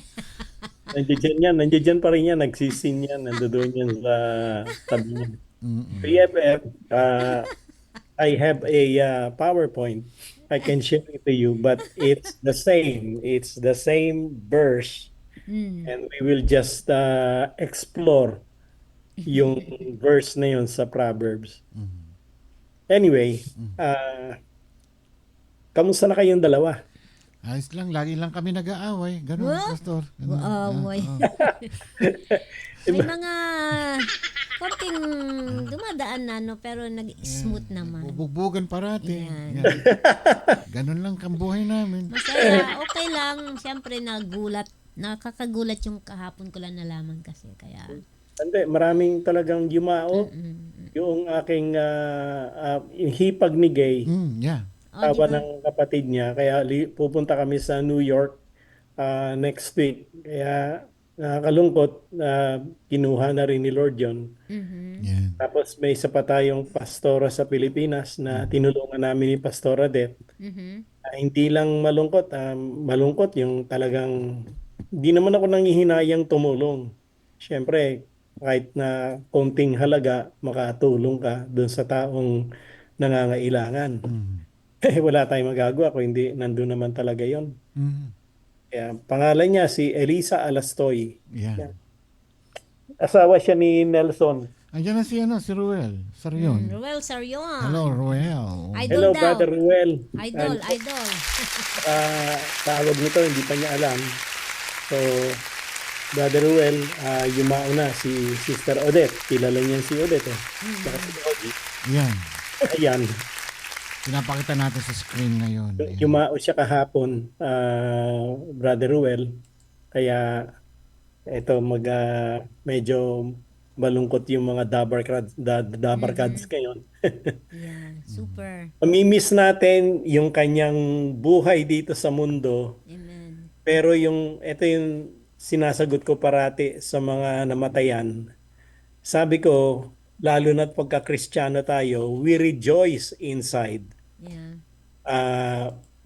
nandiyan pa rin yan, nagsisin yan, nandoon yan sa tabi niya. PFF, I have a PowerPoint. I can share it to you, but it's the same verse, and we will just explore yung verse na yun sa Proverbs. Anyway, kamusta na kayong dalawa? Ayos lang, lagi lang kami nag-aaway. Ganun, What? Pastor. Ganun. Aaway. May mga konting dumadaan na pero nag-smooth naman. Bubugbugan parati. Yan. Yan. Ganun lang ang buhay namin. Masaya, okay lang. Siyempre nakakagulat yung kahapon ko lang nalaman kasi kaya Hindi, maraming talagang yumao. Yung aking hipag ni Gay, Yeah. tawa ng kapatid niya. Kaya pupunta kami sa New York next week. Kaya nakakalungkot na kinuha na rin ni Lord John. Yan. Tapos may isa pa tayong pastora sa Pilipinas na tinulungan namin ni Pastora Det. Hindi lang malungkot, malungkot yung talagang hindi naman ako nanghihinayang tumulong. Siyempre, kahit na konting halaga, makatulong ka dun sa taong nangangailangan. Wala tayong magagawa kung hindi nandun naman talaga yon. Kaya, pangalan niya si Elisa Alastoy. Yan. Asawa siya ni Nelson. Andiyan na si Ruel. Sarion. Ruel Sarion. Hello, Ruel. Idol Hello, daw. Brother Ruel. Idol. Tawag nito, hindi pa niya alam. So, Brother Ruel, yumao na si Sister Odette. Kilala niya si Odette. Saka si Odie. Yan. Ayan. Pinapakita natin sa screen ngayon. Ayan. Yumao siya kahapon, Brother Ruel. Kaya ito medyo malungkot yung mga Dabarkads ngayon. Yeah, super. Mamimiss natin yung kanyang buhay dito sa mundo. Amen. Pero ito yung sinasagot ko parati sa mga namatayan. Sabi ko, lalo na't pagka-Kristiyano tayo, we rejoice inside. Yeah.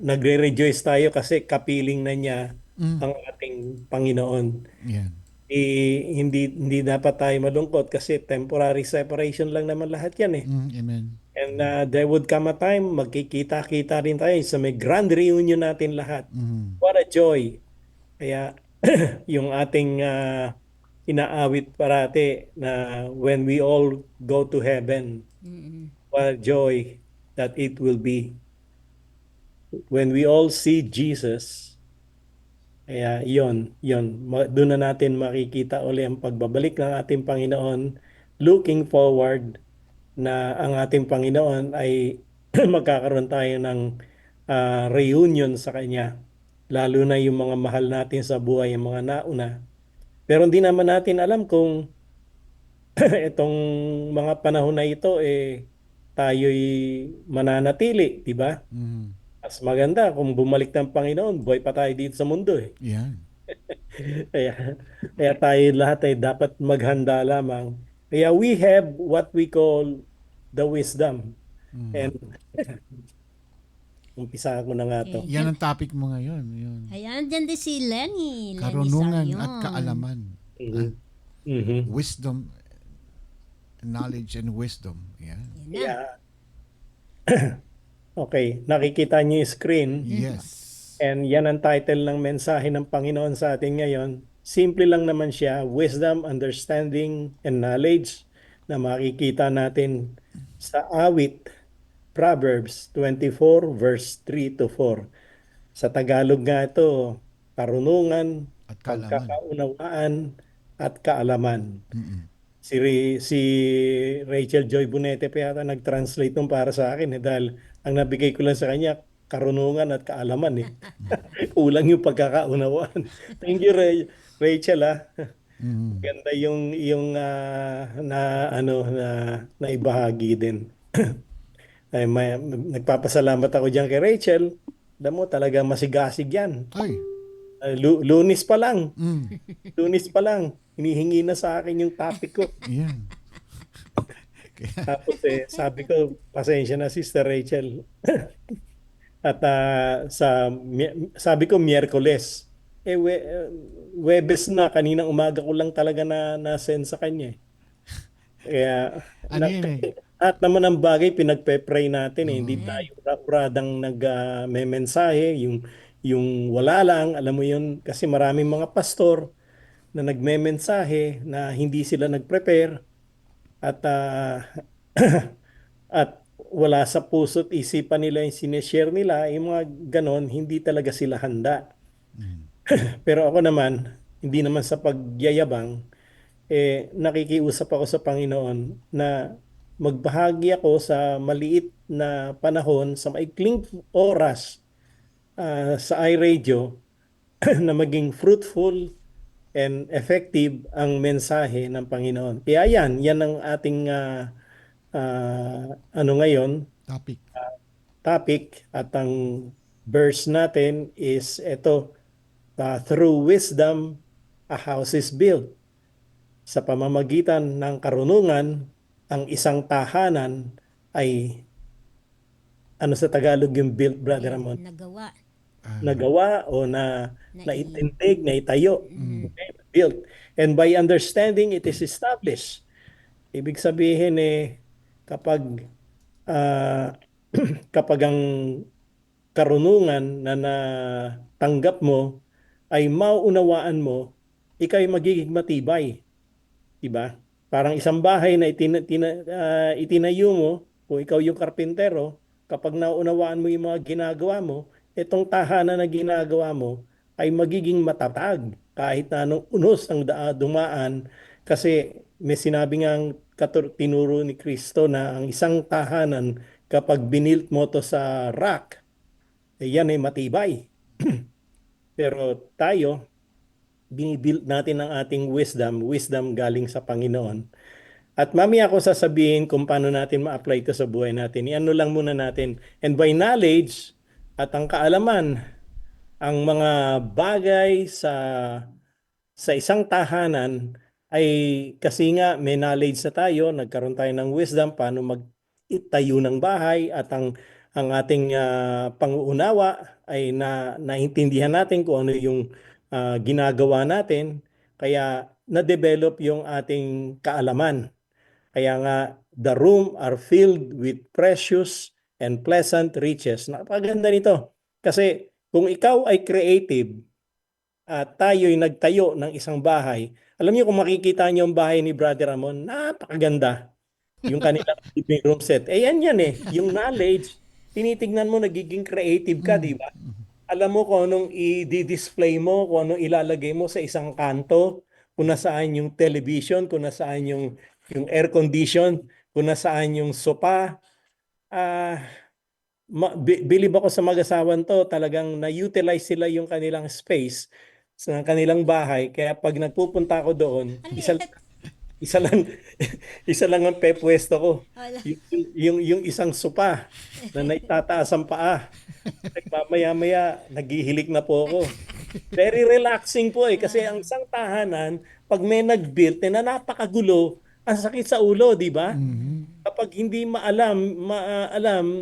Nagre-rejoice tayo kasi kapiling na niya ang ating Panginoon. Yan. Hindi dapat tayo malungkot kasi temporary separation lang naman lahat yan eh. Amen. And there would come a time, magkikita-kita rin tayo sa may grand reunion natin lahat. What a joy! Kaya yung ating inaawit parati na when we all go to heaven, what joy that it will be when we all see Jesus. Kaya doon na natin makikita uli ang pagbabalik ng ating Panginoon, looking forward na ang ating Panginoon ay magkakaroon tayo ng reunion sa Kanya. Lalo na yung mga mahal natin sa buhay, yung mga nauna. Pero hindi naman natin alam kung itong mga panahon na ito, tayo'y mananatili, di ba? Mm. Mas maganda kung bumalik ng Panginoon, buhay pa tayo dito sa mundo eh. Yan. Kaya, kaya tayo lahat ay dapat maghanda lamang. Kaya we have what we call the wisdom. And umpisa ko na nga to. Okay. Yan ang topic mo ngayon. Yun. Ayan, dyan din si Lenny. Karunungan Sayon. at kaalaman. Mhm. Mhm. Wisdom, knowledge and wisdom. Yan. Yan na. Yeah. Okay, nakikita niyo yung screen. Yes. And yan ang title ng mensahe ng Panginoon sa atin ngayon. Simple lang naman siya, wisdom, understanding, and knowledge na makikita natin sa awit, Proverbs 24 verse 3 to 4. Sa Tagalog nga ito, karunungan, At kaalaman. pagkakaunawaan, at kaalaman. Mm-mm. Si Rachel Joy Bunete pa yata nag-translate nung para sa akin dahil ang nabigay ko lang sa kanya karunungan at kaalaman Kulang yung pagkakaunawaan. Thank you Rachel Mm. Ganda yung na ibahagi din. Nagpapasalamat ako diyan kay Rachel. Alam mo talaga masigasig 'yan. Ay. Lunes pa lang. Mm. Lunes pa lang. Hinihingi na sa akin yung topic ko. Yan. Tapos sabi ko, pasensya na Sister Rachel. At sabi ko Miyerkules. Webes na, kaninang umaga ko lang talaga na-send sa kanya. Kaya, Ano yun at naman ang bagay, pinagpe-pray natin Hindi tayo uradang nag-memensahe, yung wala lang, alam mo yun, kasi maraming mga pastor na nagme-mensahe na hindi sila nag-prepare at at wala sa puso't isipan nila yung sineshare nila, yung mga ganon, hindi talaga sila handa. Pero ako naman, hindi naman sa pagyayabang, nakikiusap ako sa Panginoon na magbahagi ako sa maliit na panahon, sa maikling oras sa iRadio na maging fruitful and effective ang mensahe ng Panginoon. Kaya yan ang ating ngayon, topic at ang verse natin is ito, through wisdom, a house is built. Sa pamamagitan ng karunungan, ang isang tahanan ay, ano sa Tagalog yung built, Brother Ramon? Nagawa. Nagawa o naitindig, naitayo. Okay? Built. And by understanding, it is established. Ibig sabihin kapag kapag ang karunungan na natanggap mo ay mauunawaan mo, ikay magiging matibay. Diba? Parang isang bahay na itinayo mo, kung ikaw yung karpintero, kapag naunawaan mo yung mga ginagawa mo, itong tahanan na ginagawa mo ay magiging matatag kahit na anong unos ang dumaan, kasi may sinabi nga tinuro ni Kristo na ang isang tahanan kapag binilt mo to sa rock, yan ay matibay. Pero tayo, binibuild natin ang ating wisdom galing sa Panginoon. At mamaya ako sasabihin kung paano natin ma-apply ito sa buhay natin. Iano lang muna natin. And by knowledge at ang kaalaman, ang mga bagay sa isang tahanan ay kasi nga may knowledge na tayo, nagkaroon tayo ng wisdom paano magtayo ng bahay at ang ating panguunawa ay naintindihan natin kung ano yung ginagawa natin, kaya na-develop yung ating kaalaman. Kaya nga, the room are filled with precious and pleasant riches. Napakaganda nito. Kasi kung ikaw ay creative at tayo'y nagtayo ng isang bahay, alam niyo kung makikita niyo ang bahay ni Brother Ramon, napakaganda. yung kanilang living room set. Eh yan eh, yung knowledge, tinitignan mo, nagiging creative ka, di ba? Alam mo kung anong i-display mo, kung anong ilalagay mo sa isang kanto, kung nasaan yung television, kung nasaan yung air condition, kung nasaan yung sopa. Ah, bilib ako sa mag-asawan to, talagang na-utilize sila yung kanilang space sa kanilang bahay. Kaya pag nagpupunta ako doon, Ang isa liit. isa lang isa lang ang pepwesto ko. Wala. Yung isang sopa na naitataas ang paa. Mamaya-maya naghihilik na po ako. Very relaxing po kasi ang isang tahanan, pag may nag-build na napakagulo, ang sakit sa ulo, di ba? Kapag hindi maalam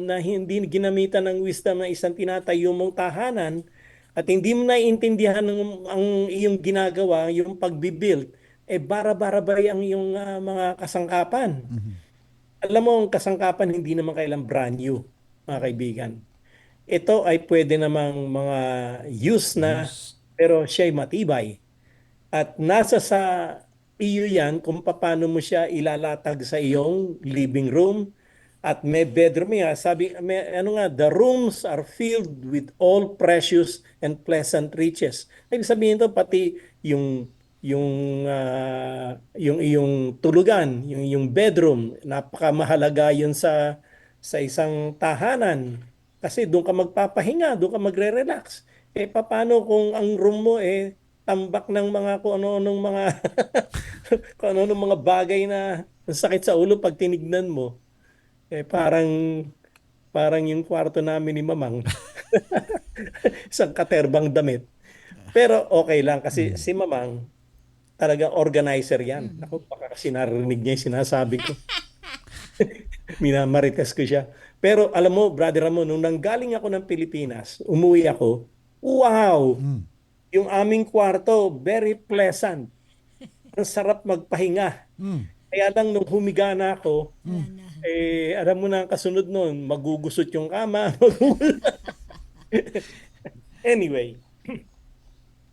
na hindi ginamitan ng wisdom ng isang tinatayo mong tahanan at hindi mo naiintindihan ang iyong ginagawa, yung pagbibuild, bara-barabay ang iyong mga kasangkapan. Alam mo, ang kasangkapan hindi naman kailang brand new, mga kaibigan. Ito ay pwede namang mga use na, pero siya'y matibay. At nasa sa iyo yan kung paano mo siya ilalatag sa iyong living room at may bedroom nga. Sabi, ano nga, the rooms are filled with all precious and pleasant riches. Ibig sabihin to pati yung iyong tulugan, yung bedroom, napakamahalaga yun sa isang tahanan. Kasi doon ka magpapahinga, doon ka magre-relax. Paano kung ang room mo tambak ng mga kung ano-anong mga kung ano-anong mga bagay na ang sakit sa ulo pag tinignan mo. Parang yung kwarto namin ni Mamang. Isang katerbang damit. Pero okay lang kasi si Mamang talagang organizer yan. Ako, baka kasi narinig niya yung sinasabi ko. Minamarites ko siya. Pero alam mo, Brother Ramon, nung nanggaling ako ng Pilipinas, umuwi ako, wow! Yung aming kwarto, very pleasant. Ang sarap magpahinga. Kaya lang nung humiga na ako, Wala na. alam mo na ang kasunod nun, magugusot yung kama. Anyway,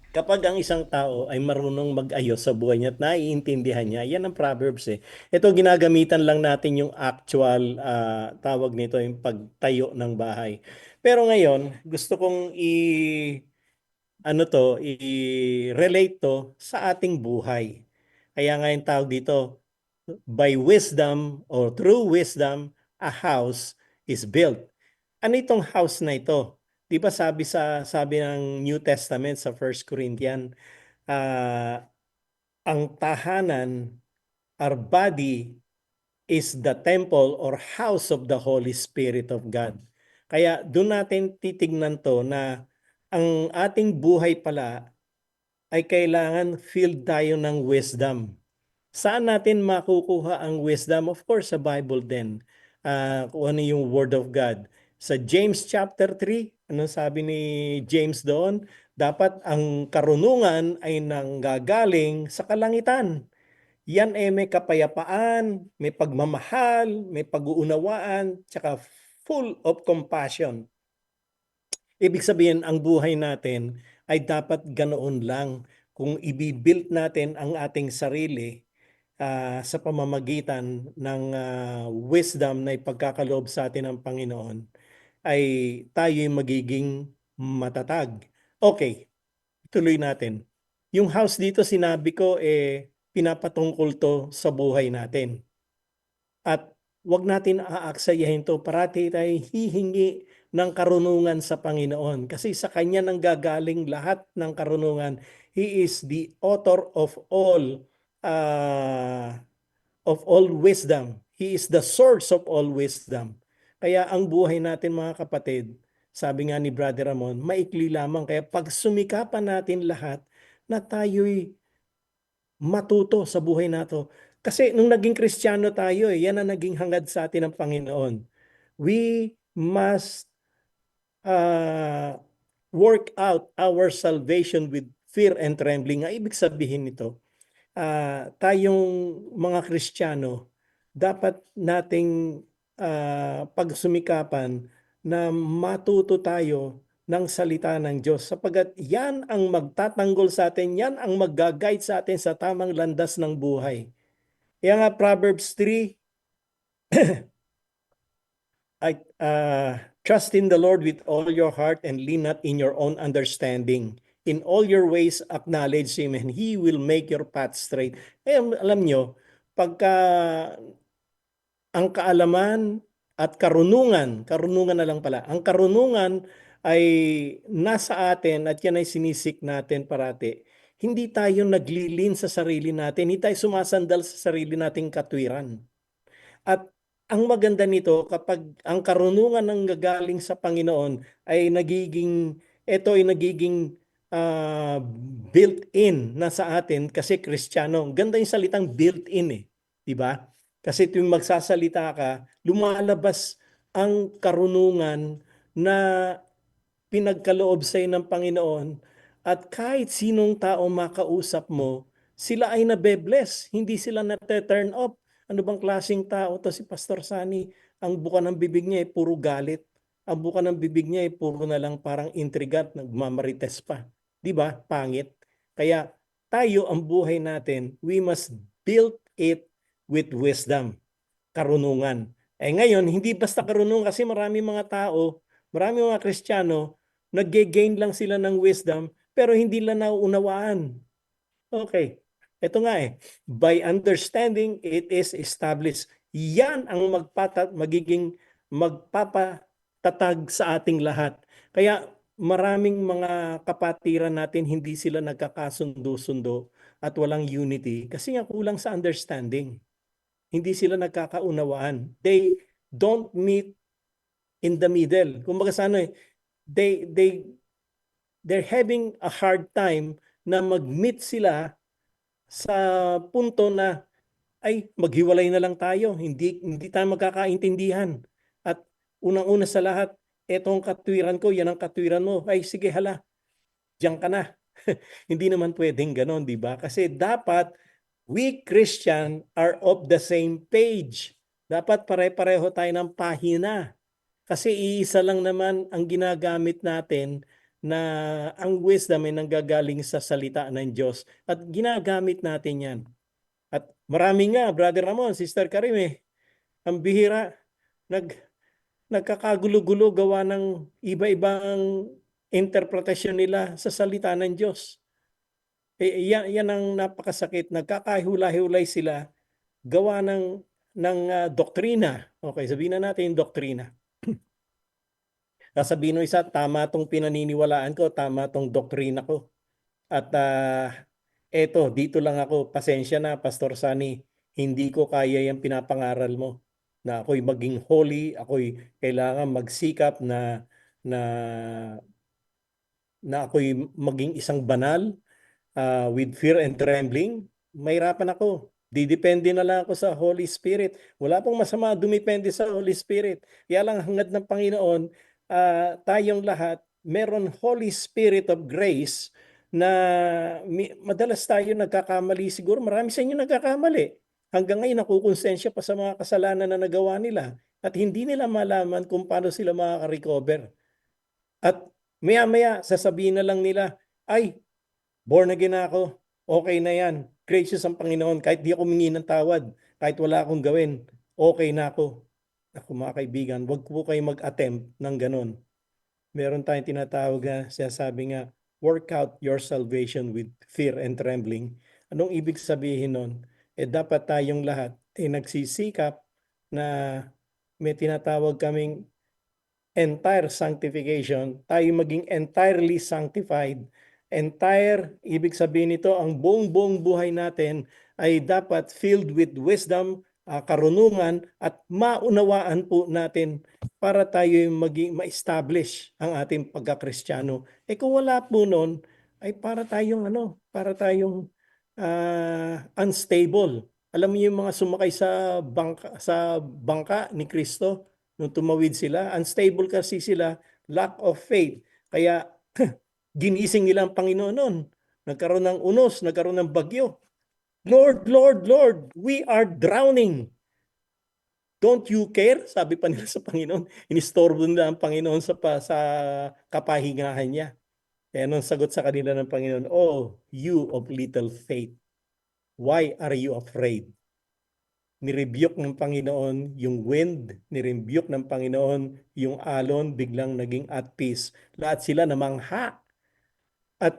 kapag ang isang tao ay marunong mag-ayos sa buhay niya at naiintindihan niya, yan ang Proverbs eh. Ito ginagamitan lang natin yung actual tawag nito, yung pagtayo ng bahay. Pero ngayon, gusto kong i-relate to sa ating buhay. Kaya nga yung tawag dito, by wisdom or through wisdom, a house is built. Ano itong house na ito? Di ba sabi ng New Testament sa 1 Corinthians, ang tahanan, our body is the temple or house of the Holy Spirit of God. Kaya doon natin titignan to na ang ating buhay pala ay kailangan filled tayo ng wisdom. Saan natin makukuha ang wisdom? Of course, sa Bible din. Kung ano yung Word of God. Sa James chapter 3, anong sabi ni James doon? Dapat ang karunungan ay nanggagaling sa kalangitan. Yan may kapayapaan, may pagmamahal, may pag-uunawaan, tsaka full of compassion. Ibig sabihin, ang buhay natin ay dapat ganoon lang. Kung ibibuild natin ang ating sarili sa pamamagitan ng wisdom na ipagkakaloob sa atin ng Panginoon, ay tayo'y magiging matatag. Okay, tuloy natin. Yung house dito, sinabi ko, pinapatungkol to sa buhay natin. At wag natin aaksayahin to, parati tayo hihingi ng karunungan sa Panginoon. Kasi sa Kanya nang gagaling lahat ng karunungan. He is the author of all wisdom. He is the source of all wisdom. Kaya ang buhay natin mga kapatid, sabi nga ni Brother Ramon, maikli lamang. Kaya pag sumikapan natin lahat na tayo'y matuto sa buhay nato. Kasi nung naging Kristiyano tayo, yan ang naging hangad sa atin ng Panginoon. We must work out our salvation with fear and trembling. Ang ibig sabihin nito, tayong mga Kristiyano, dapat nating pagsumikapan na matuto tayo ng salita ng Diyos sapagkat yan ang magtatanggol sa atin, yan ang mag-guide sa atin sa tamang landas ng buhay. Kaya nga Proverbs 3, Trust in the Lord with all your heart and lean not in your own understanding. In all your ways, acknowledge Him and He will make your path straight. Alam nyo, pagka ang kaalaman at karunungan na lang pala, ang karunungan ay nasa atin at yan ay sinisik natin parati. Hindi tayo naglilin sa sarili natin, hindi tayo sumasandal sa sarili nating katwiran. At ang maganda nito kapag ang karunungan ng gagaling sa Panginoon ay ito ay nagiging built-in na sa atin kasi Kristiyano. Ganda yung salitang built-in eh, di ba? Kasi tuwing magsasalita ka, lumalabas ang karunungan na pinagkaloob sa'yo ng Panginoon at kahit sinong tao makausap mo, sila ay nabe-bless, hindi sila na-turn off. Ano bang klaseng tao to si Pastor Sani? Ang buka ng bibig niya ay puro galit. Ang buka ng bibig niya ay puro na lang parang intrigat, nagmamarites pa. Di ba? Pangit. Kaya tayo ang buhay natin, we must build it with wisdom, karunungan. Ngayon, hindi basta karunungan kasi marami mga tao, marami mga Kristiyano, nag-gain lang sila ng wisdom pero hindi lang nauunawaan. Okay. Ito nga by understanding it is established. Yan ang magiging magpapatatag sa ating lahat. Kaya maraming mga kapatiran natin hindi sila nagkakasundo-sundo at walang unity kasi nga kulang sa understanding. Hindi sila nagkakaunawaan. They don't meet in the middle. Kumbaga sa they're having a hard time na mag-meet sila sa punto na ay maghiwalay na lang tayo, hindi tayo magkakaintindihan. At unang-una sa lahat, etong katwiran ko, yan ang katwiran mo. Ay sige hala, diyan ka na. Hindi naman pwedeng ganon, di ba? Kasi dapat we Christian are of the same page. Dapat pare-pareho tayo ng pahina. Kasi iisa lang naman ang ginagamit natin na ang wisdom ay nanggagaling sa salita ng Diyos. At ginagamit natin yan. At marami nga, Brother Ramon, Sister Karim ang bihira, nagkakagulo-gulo gawa ng iba-ibang interpretasyon nila sa salita ng Diyos. Yan ang napakasakit. Nagkakahula-hulay sila gawa ng doktrina. Okay, sabihin na natin yung doktrina. Sasabihin ng isa, tama tong pinaniniwalaan ko, tama tong doktrina ko. At dito lang ako, pasensya na Pastor Sani, hindi ko kaya yung pinapangaral mo. Na ako'y maging holy, ako'y kailangan magsikap na ako'y maging isang banal with fear and trembling. Mahirapan ako. Didepende na lang ako sa Holy Spirit. Wala pong masama dumipende sa Holy Spirit. Kaya lang hangad ng Panginoon, tayong lahat, meron Holy Spirit of grace na madalas tayo nagkakamali. Siguro marami sa inyo nagkakamali. Hanggang ngayon nakukonsensya pa sa mga kasalanan na nagawa nila at hindi nila malaman kung paano sila makaka-recover. At maya-maya sasabihin na lang nila, ay, born again na ako, okay na yan. Gracious ang Panginoon, kahit di ako humingi ng tawad, kahit wala akong gawin, okay na ako. Ako mga kaibigan, wag po kayo mag-attempt ng ganun. Meron tayong tinatawag na sinasabi nga, work out your salvation with fear and trembling. Anong ibig sabihin nun? Dapat tayong lahat ay nagsisikap na may tinatawag kaming entire sanctification, tayo maging entirely sanctified. Entire, ibig sabihin nito, ang buong buhay natin ay dapat filled with wisdom, karunungan at maunawaan po natin para tayo maging ma-establish ang ating pagka-Kristiyano. Kung wala po noon, ay para tayong unstable. Alam mo yung mga sumakay sa bangka ni Kristo nung tumawid sila, unstable kasi sila, lack of faith. Kaya ginising nila ang Panginoon noon. Nagkaroon ng unos, nagkaroon ng bagyo. Lord, Lord, Lord, we are drowning. Don't you care? Sabi pa nila sa Panginoon. Inistorbo nila ang Panginoon sa kapahingahan niya. Kaya nung sagot sa kanila ng Panginoon, oh, you of little faith, why are you afraid? Nirebuke ng Panginoon yung wind, nirebuke ng Panginoon yung alon, biglang naging at peace. Lahat sila namangha. At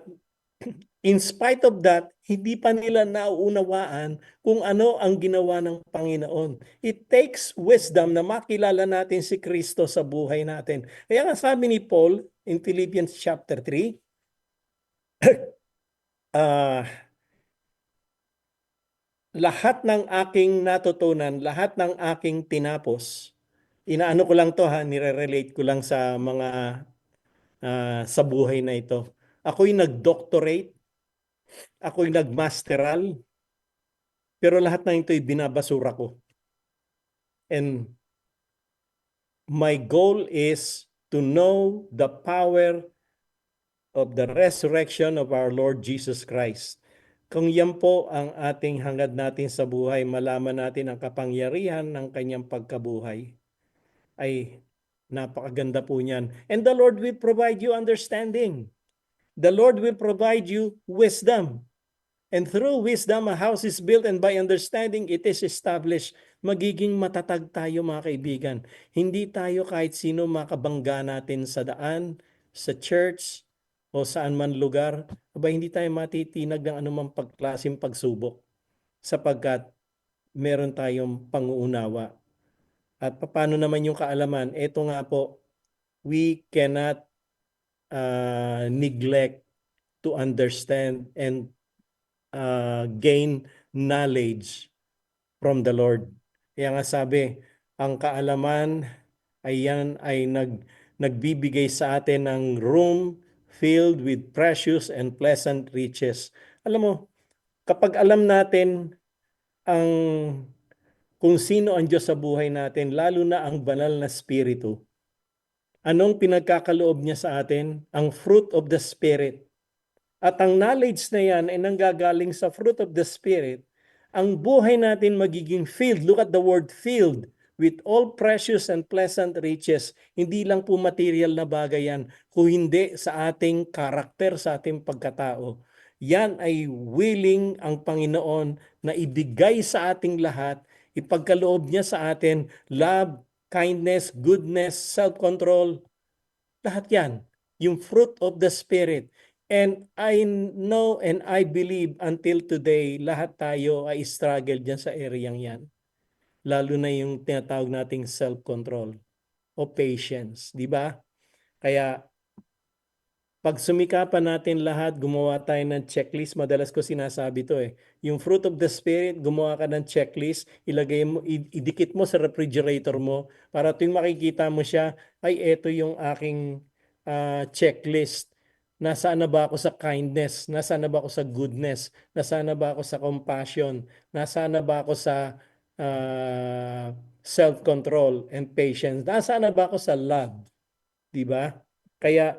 in spite of that, hindi pa nila nauunawaan kung ano ang ginawa ng Panginoon. It takes wisdom na makilala natin si Kristo sa buhay natin. Kaya nga sabi ni Paul in Philippians chapter 3, ah lahat ng aking natutunan, lahat ng aking tinapos, inaano ko lang to ha, nire-relate ko lang sa mga sa buhay na ito. Ako'y nag-doctorate, ako'y nag-masteral, pero lahat ng ito'y binabasura ko. And my goal is to know the power of the resurrection of our Lord Jesus Christ. Kung yan po ang ating hangad natin sa buhay, malaman natin ang kapangyarihan ng kanyang pagkabuhay, ay napakaganda po niyan. And the Lord will provide you understanding. The Lord will provide you wisdom. And through wisdom, a house is built, and by understanding, it is established. Magiging matatag tayo, mga kaibigan. Hindi tayo kahit sino makabangga natin sa daan, sa church, o saan man lugar. Aba, hindi tayo matitinag ng anumang pagklaseng pagsubok sapagkat meron tayong panguunawa. At paano naman yung kaalaman? Ito nga po, we cannot neglect to understand and gain knowledge from the Lord. Kaya nga sabi, ang kaalaman ay yan ay nagbibigay sa atin ng room filled with precious and pleasant riches. Alam mo, kapag alam natin ang kung sino ang Diyos sa buhay natin, lalo na ang banal na spirito, anong pinagkakaloob niya sa atin? Ang fruit of the Spirit. At ang knowledge na yan ay nanggagaling sa fruit of the Spirit, ang buhay natin magiging filled. Look at the word filled with all precious and pleasant riches. Hindi lang po material na bagay yan, kung hindi sa ating karakter, sa ating pagkatao. Yan ay willing ang Panginoon na ibigay sa ating lahat, ipagkaloob niya sa atin, love, kindness, goodness, self-control, lahat yan. Yung fruit of the Spirit. And I know and I believe until today, lahat tayo ay struggle dyan sa areang yan. Lalo na yung tinatawag nating self-control o patience, di ba? Kaya pag sumikapan natin lahat, gumawa tayo ng checklist. Madalas ko sinasabi to eh. Yung fruit of the Spirit, gumawa ka ng checklist, ilagay mo, idikit mo sa refrigerator mo para tuwing makikita mo siya, ay eto yung aking checklist. Nasaan na ba ako sa kindness? Nasaan na ba ako sa goodness? Nasaan na ba ako sa compassion? Nasaan na ba ako sa self-control and patience? Nasaan na ba ako sa love? Diba? Kaya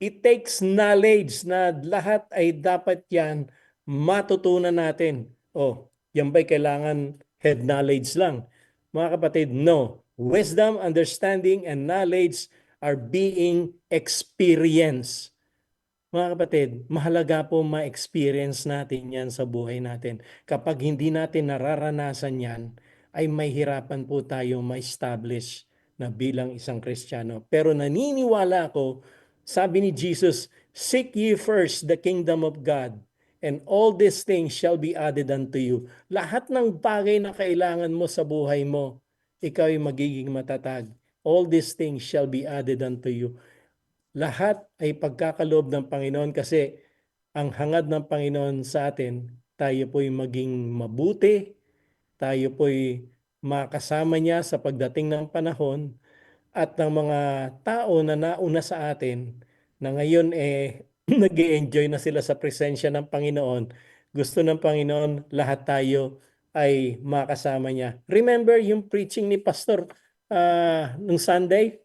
it takes knowledge na lahat ay dapat yan matutunan natin. Oh, yan ba'y kailangan head knowledge lang? Mga kapatid, no. Wisdom, understanding, and knowledge are being experienced. Mga kapatid, mahalaga po ma-experience natin yan sa buhay natin. Kapag hindi natin nararanasan yan, ay may hirapan po tayo ma-establish na bilang isang Kristiyano. Pero naniniwala ako, sabi ni Jesus, seek ye first the kingdom of God, and all these things shall be added unto you. Lahat ng bagay na kailangan mo sa buhay mo, ikaw ay magiging matatag. All these things shall be added unto you. Lahat ay pagkakaloob ng Panginoon kasi ang hangad ng Panginoon sa atin, tayo po'y maging mabuti, tayo po'y makasama niya sa pagdating ng panahon, at ng mga tao na nauna sa atin na ngayon nag-enjoy na sila sa presensya ng Panginoon. Gusto ng Panginoon lahat tayo ay makasama niya. Remember yung preaching ni Pastor nung Sunday?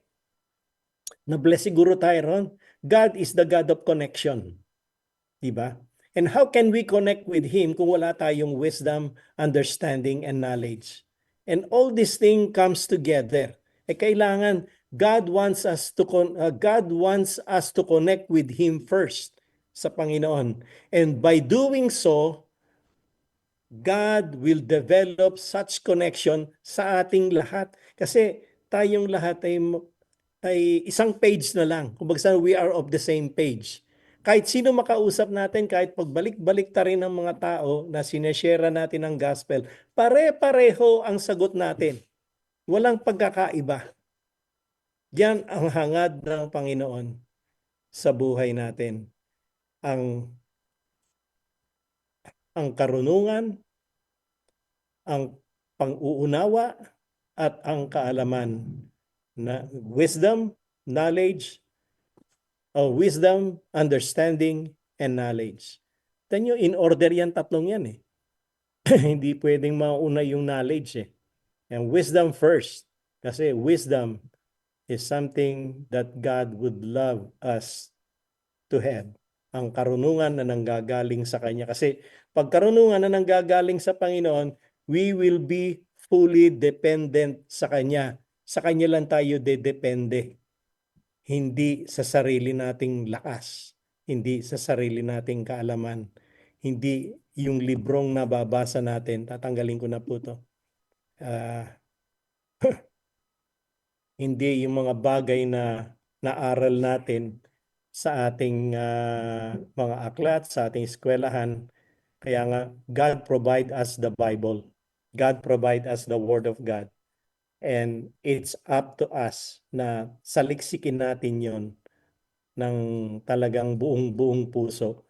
Na-bless siguro tayo ron. God is the God of connection. Diba? And how can we connect with Him kung wala tayong wisdom, understanding, and knowledge? And all these things comes together. Kailangan God wants us to connect with Him first sa Panginoon. And by doing so, God will develop such connection sa ating lahat. Kasi tayong lahat ay isang page na lang. Kumbaga we are of the same page. Kahit sino makausap natin, kahit pagbalik-balik ta rin ng mga tao na sineshare natin ang gospel, pare-pareho ang sagot natin. Walang pagkakaiba. Yan ang hangad ng Panginoon sa buhay natin. Ang karunungan, ang pang-uunawa, at ang kaalaman. Na wisdom, knowledge, wisdom, understanding, and knowledge. Tanyo, in order yan, tatlong yan eh. Hindi pwedeng mauna yung knowledge eh. And wisdom first. Kasi wisdom is something that God would love us to have. Ang karunungan na nanggagaling sa Kanya. Kasi pag karunungan na nanggagaling sa Panginoon, we will be fully dependent sa Kanya. Sa Kanya lang tayo dedepende. Hindi sa sarili nating lakas. Hindi sa sarili nating kaalaman. Hindi yung librong nababasa natin. Tatanggalin ko na po to. Hindi yung mga bagay na naaral natin sa ating mga aklat, sa ating eskwelahan. Kaya nga, God provide us the Bible. God provide us the Word of God. And it's up to us na saliksikin natin yon ng talagang buong puso.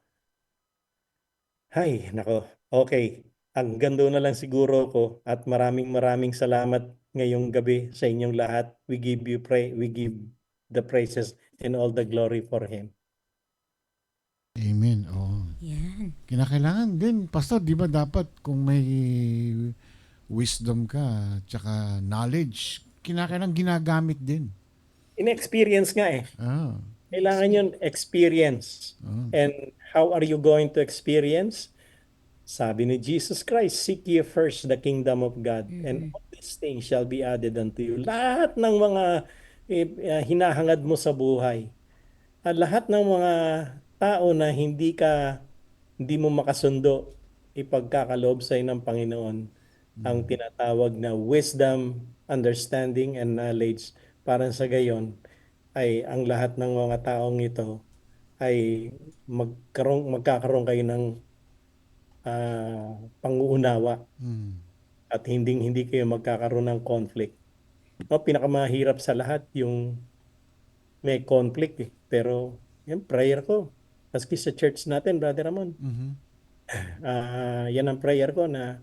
Hay, nako. Okay. Ang ganda na lang siguro ko at maraming salamat ngayong gabi sa inyong lahat. We give the praises and all the glory for Him. Amen. Oh. Yan. Kinakailangan din, Pastor, di ba dapat kung may wisdom ka, tsaka knowledge, kinakailangan ginagamit din. In-experience nga eh. Ah. Kailangan yun experience. And how are you going to experience? Sabi ni Jesus Christ, seek ye first the kingdom of God, and all these things shall be added unto you. Lahat ng mga hinahangad mo sa buhay, at lahat ng mga tao na hindi mo makasundo, ipagkakaloob sa ng Panginoon ang tinatawag na wisdom, understanding, and knowledge. Para sa gayon ay ang lahat ng mga taong ito ay magkakaroon kayo ng pang-uunawa at hindi kayo magkakaroon ng conflict. No, pinakamahirap sa lahat yung may conflict eh. Pero yan, prayer ko. Maski sa church natin, Brother Ramon. Yan ang prayer ko na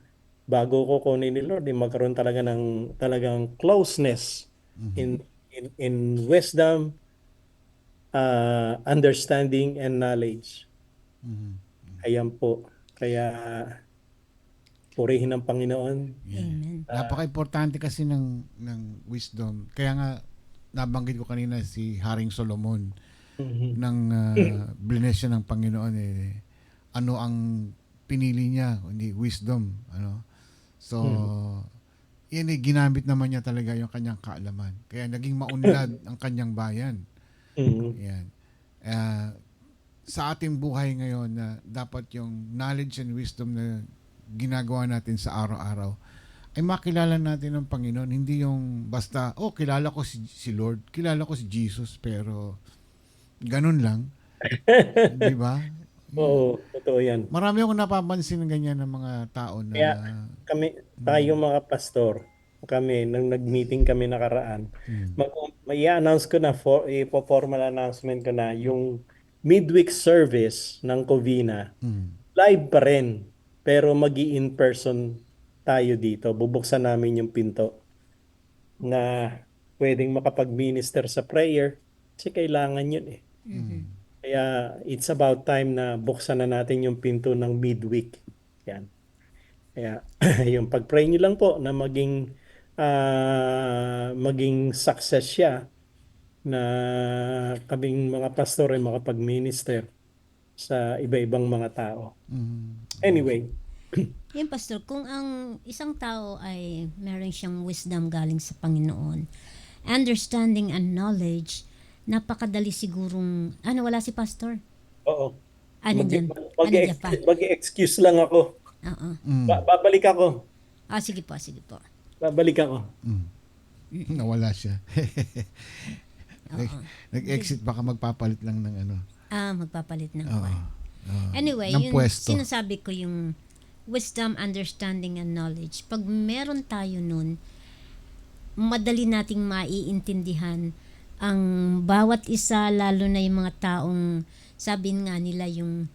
bago ko kunin ni Lord, magkaroon talaga ng talagang closeness in wisdom, understanding, and knowledge. Ayan po. Kaya purihin ng Panginoon. Amen. Napaka-importante kasi ng wisdom. Kaya nga, nabanggit ko kanina si Haring Solomon nang bless siya ng Panginoon. Ano ang pinili niya? Hindi wisdom. So, yan ginamit naman niya talaga yung kanyang kaalaman. Kaya naging maunlad ang kanyang bayan. Yan. Sa ating buhay ngayon na dapat yung knowledge and wisdom na ginagawa natin sa araw-araw ay makilala natin ng Panginoon. Hindi yung basta, kilala ko si Lord, kilala ko si Jesus, pero ganun lang. Di ba? Oo, totoo yan. Marami akong napapansin ng ganyan ng mga tao na... Kaya tayong mga pastor, nang nag-meeting kami nakaraan, may i-announce ko na, formal announcement ko na, yung midweek service ng Covina, live pa rin, pero in person tayo dito. Bubuksan namin yung pinto na pwedeng makapag-minister sa prayer kasi kailangan yun eh. Kaya it's about time na buksan na natin yung pinto ng midweek. Yan. Kaya yung pag-pray nyo lang po na maging success siya na kaming mga pastor ay makapag-minister sa iba-ibang mga tao. Anyway. Yan, Pastor, kung ang isang tao ay meron siyang wisdom galing sa Panginoon, understanding and knowledge, napakadali sigurong, wala si Pastor? Oo. Ano dyan? Mag-excuse lang ako. Oo. Babalik ako. Sige po, sige po. Babalik ako. Nawala siya. Oo. Nag-exit, baka magpapalit lang ng ano. Magpapalit ng Oo. kwan. Anyway, ng yun pwesto. sinasabi ko yung wisdom, understanding, and knowledge. Pag meron tayo nun, madali nating maiintindihan ang bawat isa, lalo na yung mga taong, sabi nga nila, yung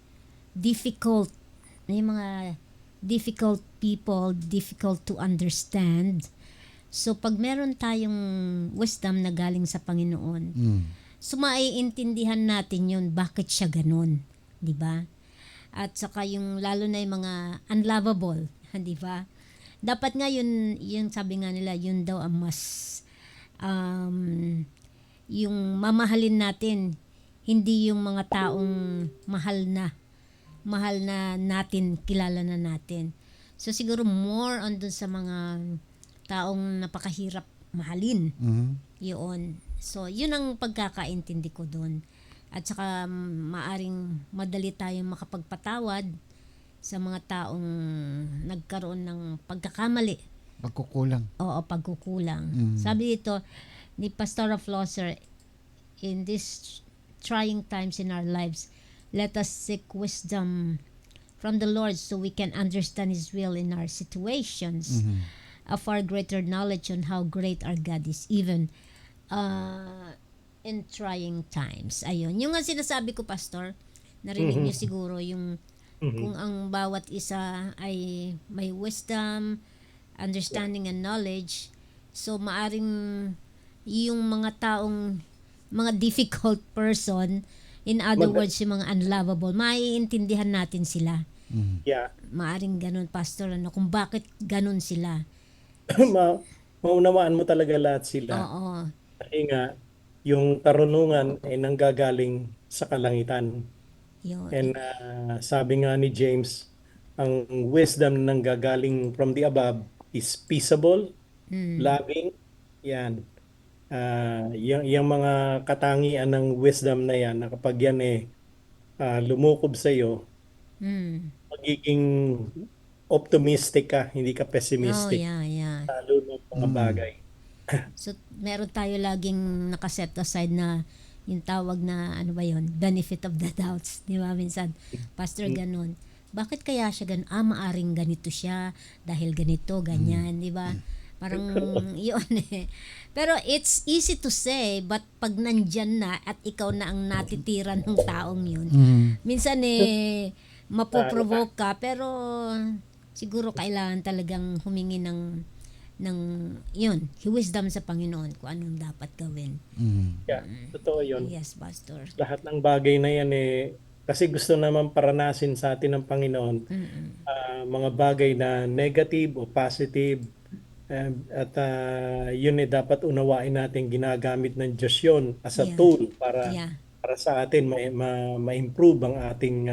mga difficult people, difficult to understand. So, pag meron tayong wisdom na galing sa Panginoon, so maiintindihan natin yun, bakit siya ganun. Di ba? At saka yung lalo na yung mga unlovable, di ba? Dapat nga yun sabi nga nila, yun daw ang mas yung mamahalin natin, hindi yung mga taong mahal na natin, kilala na natin. So siguro more on dun sa mga taong napakahirap mahalin. Yun. So yun ang pagkakaintindi ko dun. At saka maaring madali tayong makapagpatawad sa mga taong nagkaroon ng pagkakamali. Pagkukulang. Oo, pagkukulang. Sabi dito ni Pastor Flosser, in these trying times in our lives, let us seek wisdom from the Lord so we can understand His will in our situations. A far greater knowledge on how great our God is, even in trying times. Ayun. Yung nga sinasabi ko, Pastor, narinig niyo siguro yung kung ang bawat isa ay may wisdom, understanding, and knowledge, so maaring yung mga taong, mga difficult person, in other words, yung mga unlovable, maiintindihan natin sila. Yeah. Maaring ganun, Pastor, kung bakit ganun sila. Maunawaan mo talaga lahat sila. Oo. Kasi nga, yung karunungan ay nanggagaling sa kalangitan. Yun. And sabi nga ni James, ang wisdom na nanggagaling from the above is peaceable, loving. Yan. Yung mga katangian ng wisdom na yan, na kapag yan lumukob sa iyo, magiging optimistic ka, hindi ka Oh, pessimistic. yeah. Lalo ng mga bagay. So, meron tayo laging nakaset aside na yung tawag na, ano ba yun, benefit of the doubts. Di ba? Minsan, Pastor, ganun. Bakit kaya siya ganun? Maaring ganito siya dahil ganito, ganyan. Di ba? Parang yun eh. Pero it's easy to say, but pag nandyan na at ikaw na ang natitiran ng taong yun, minsan mapoprovoke ka, pero siguro kailangan talagang humingi ng yun, wisdom sa Panginoon kung anong dapat gawin. Yeah, totoo yun. Yes, Pastor. Lahat ng bagay na yan kasi gusto naman paranasin sa atin ng Panginoon mga bagay na negative o positive, at yun dapat unawain natin, ginagamit ng Diyos yun as a Yeah. tool para Yeah. para sa atin ma-improve ang ating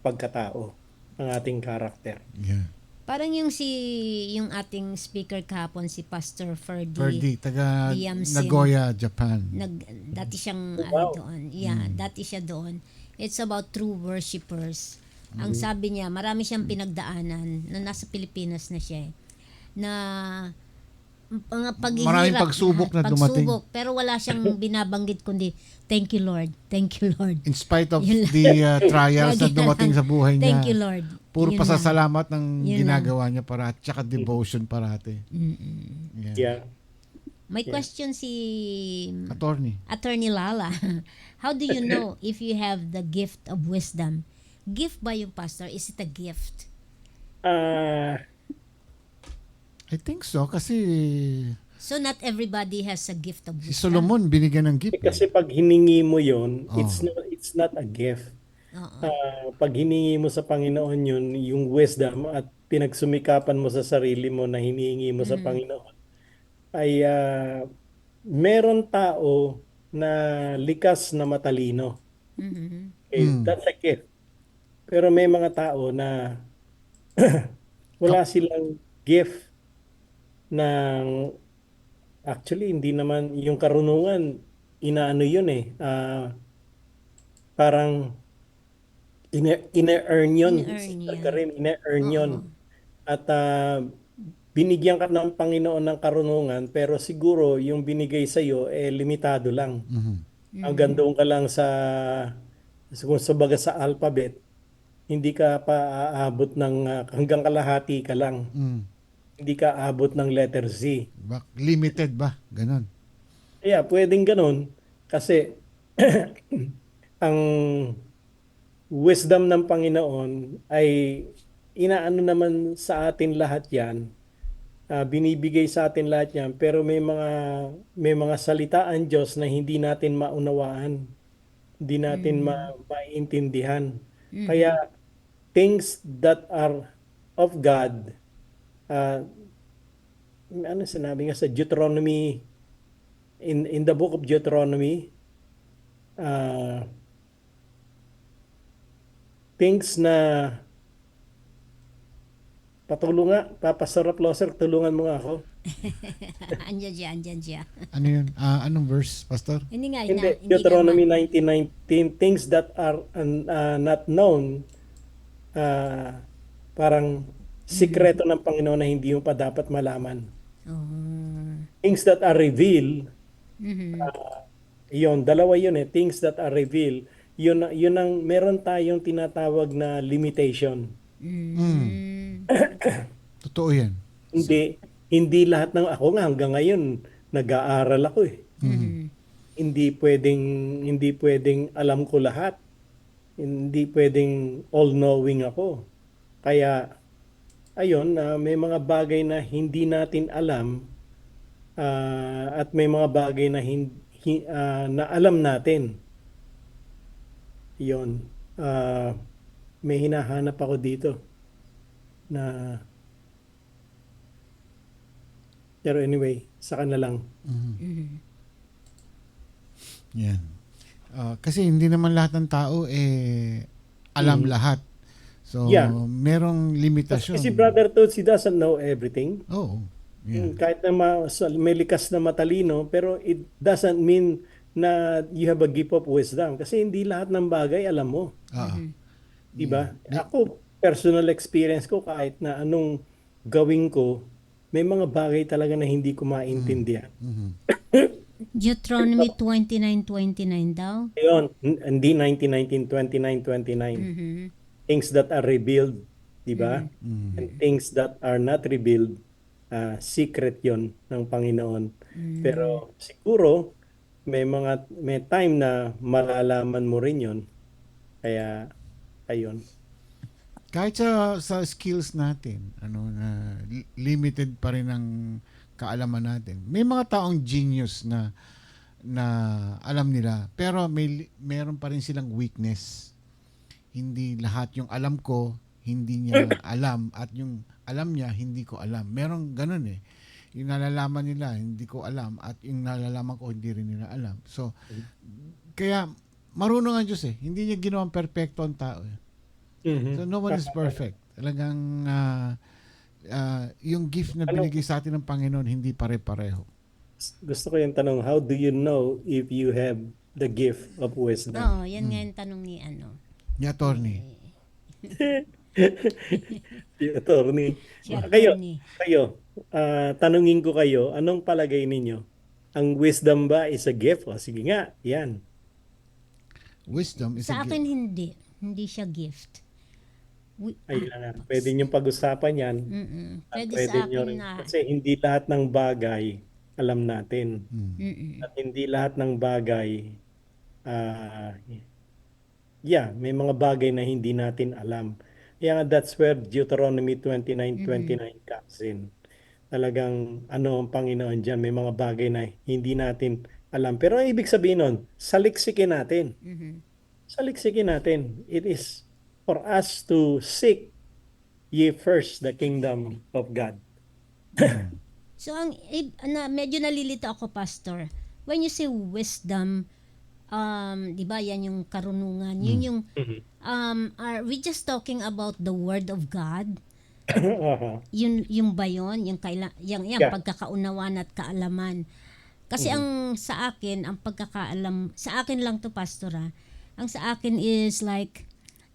pagkatao, ang ating karakter. Yeah. Parang yung ating speaker kahapon, si Pastor Ferdy, taga Yamsin. Nagoya, Japan. Dati siyang Wow. doon. Yeah, dati siya doon. It's about true worshipers. Ang sabi niya, marami siyang pinagdaanan na nasa Pilipinas na siya na mga paghihirap. Maraming pagsubok na dumating. Pero wala siyang binabanggit kundi, thank you Lord, thank you Lord. In spite of Yun lang. the trials na Lagi dumating lang. sa buhay niya. Thank you Lord. Puro Yun pasasalamat ng Yun ginagawa niya parati, tsaka devotion parati. Yeah. Yeah. May question si Attorney. Lala. How do you know if you have the gift of wisdom? Gift ba yung pastor? Is it a gift? I think so kasi So not everybody has a gift of si wisdom. Solomon binigyan ng gift. Kasi pag hiningi mo yun, it's not a gift. Oo. Pag hiningi mo sa Panginoon yun, yung wisdom at pinagsumikapan mo sa sarili mo na hinihingi mo sa Panginoon, ay meron tao na likas na matalino. Okay, that's a gift. Pero may mga tao na wala silang gift ng, actually hindi naman yung karunungan, inaano yun parang ine-earn yun. In-earn Sister yan. Karin, ine-earn yun. Oo. At binigyan ka ng Panginoon ng karunungan, pero siguro yung binigay sa iyo limitado lang. Hanggang doon ka lang kung sa baga sa alphabet, hindi ka pa aabot ng hanggang kalahati ka lang. Mm. Hindi ka aabot ng letter Z. Limited ba? Ganon. Kaya pwedeng ganun kasi ang wisdom ng Panginoon ay inaano naman sa atin lahat 'yan. Binibigay sa atin lahat 'yan, pero may mga salitaan Diyos na hindi natin maunawaan, hindi natin maintindihan. Kaya things that are of God, ano sinabi nga sa Deuteronomy, in the book of Deuteronomy, things na patulong nga, Pastor Closer, tulungan mo nga ako. andyan siya. Ano yun? Anong verse, Pastor? Hindi nga, Hindi, hindi Deuteronomy naman. 19:19, things that are not known, parang sikreto ng Panginoon na hindi mo pa dapat malaman. Oh. Things that are revealed, Mhm. yun, dalawa yun things that are revealed, yun ang meron tayong tinatawag na limitation. Totoo yan. Hindi lahat ng ako nga hanggang ngayon nag-aaral ako Hindi pwedeng alam ko lahat. Hindi pwedeng all-knowing ako. Kaya ayun, may mga bagay na hindi natin alam, at may mga bagay na na alam natin. Yun. May hinahanap ako dito na pero anyway, saka na lang. Yan. Kasi hindi naman lahat ng tao alam lahat. So, Yeah. merong limitasyon. Kasi Brother Toots, he doesn't know everything. Oo. Yeah. Kahit na may likas na matalino, pero it doesn't mean na you have a gift of wisdom. Kasi hindi lahat ng bagay alam mo. Diba? Ako, personal experience ko, kahit na anong gawin ko, may mga bagay talaga na hindi ko maintindihan. Deuteronomy 29:29 daw. Ayun, hindi 19:19, 29:29. Things that are revealed, di ba? And things that are not revealed, secret yon ng Panginoon. Pero siguro, may time na malalaman mo rin yon. Kaya, ayun. Kahit sa skills natin, na limited pa rin ang kaalaman natin. May mga taong genius na alam nila, pero meron pa rin silang weakness. Hindi lahat yung alam ko, hindi niya alam, at yung alam niya, hindi ko alam. Meron ganun Yung nalalaman nila, hindi ko alam, at yung nalalaman ko, hindi rin nila alam. So, kaya marunong ang Diyos Hindi niya ginawang perfecto ang tao So, no one is perfect. Talagang yung gift na binigay sa atin ng Panginoon, hindi pare-pareho. Gusto ko yung tanong, how do you know if you have the gift of wisdom? Oo, yan nga yung tanong ni Ni attorney. Attorney. Si Kayo, attorney. tanungin ko kayo, anong palagay ninyo? Ang wisdom ba is a gift? O, sige nga, yan. Wisdom is Sa a akin gift. hindi siya gift. Ayun na. Pwede niyong pag-usapan yan. Pwede Pwede sa niyo akin rin. na Kasi hindi lahat ng bagay alam natin. At hindi lahat ng bagay, may mga bagay na hindi natin alam. Kaya that's where Deuteronomy 29:29 comes in. Talagang ang Panginoon dyan, may mga bagay na hindi natin alam. Pero ang ibig sabihin nun, saliksikin natin. Saliksikin natin. It is for us to seek ye first the kingdom of God. So medyo nalilito ako, Pastor. When you say wisdom, 'di ba, yan yung karunungan. Yun yung are we just talking about the word of God? Yung ba yun? Yung Yeah. pagkakaunawaan at kaalaman. Kasi ang sa akin, ang pagkakaalam, sa akin lang to, Pastor, ang sa akin is like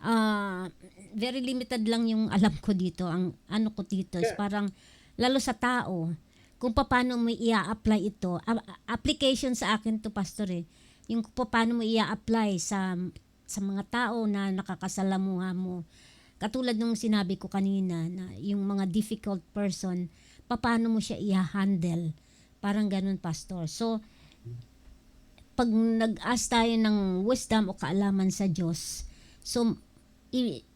ah, very limited lang yung alam ko dito. Ang ano ko dito is Yeah. parang, lalo sa tao, kung paano mo i-apply ito. Application sa akin to, Pastor eh. Yung kung paano mo i-apply sa mga tao na nakakasalamuha mo. Katulad nung sinabi ko kanina, na yung mga difficult person, paano mo siya i-handle. Parang ganun, Pastor. So, pag nag-ask tayo ng wisdom o kaalaman sa Diyos, so,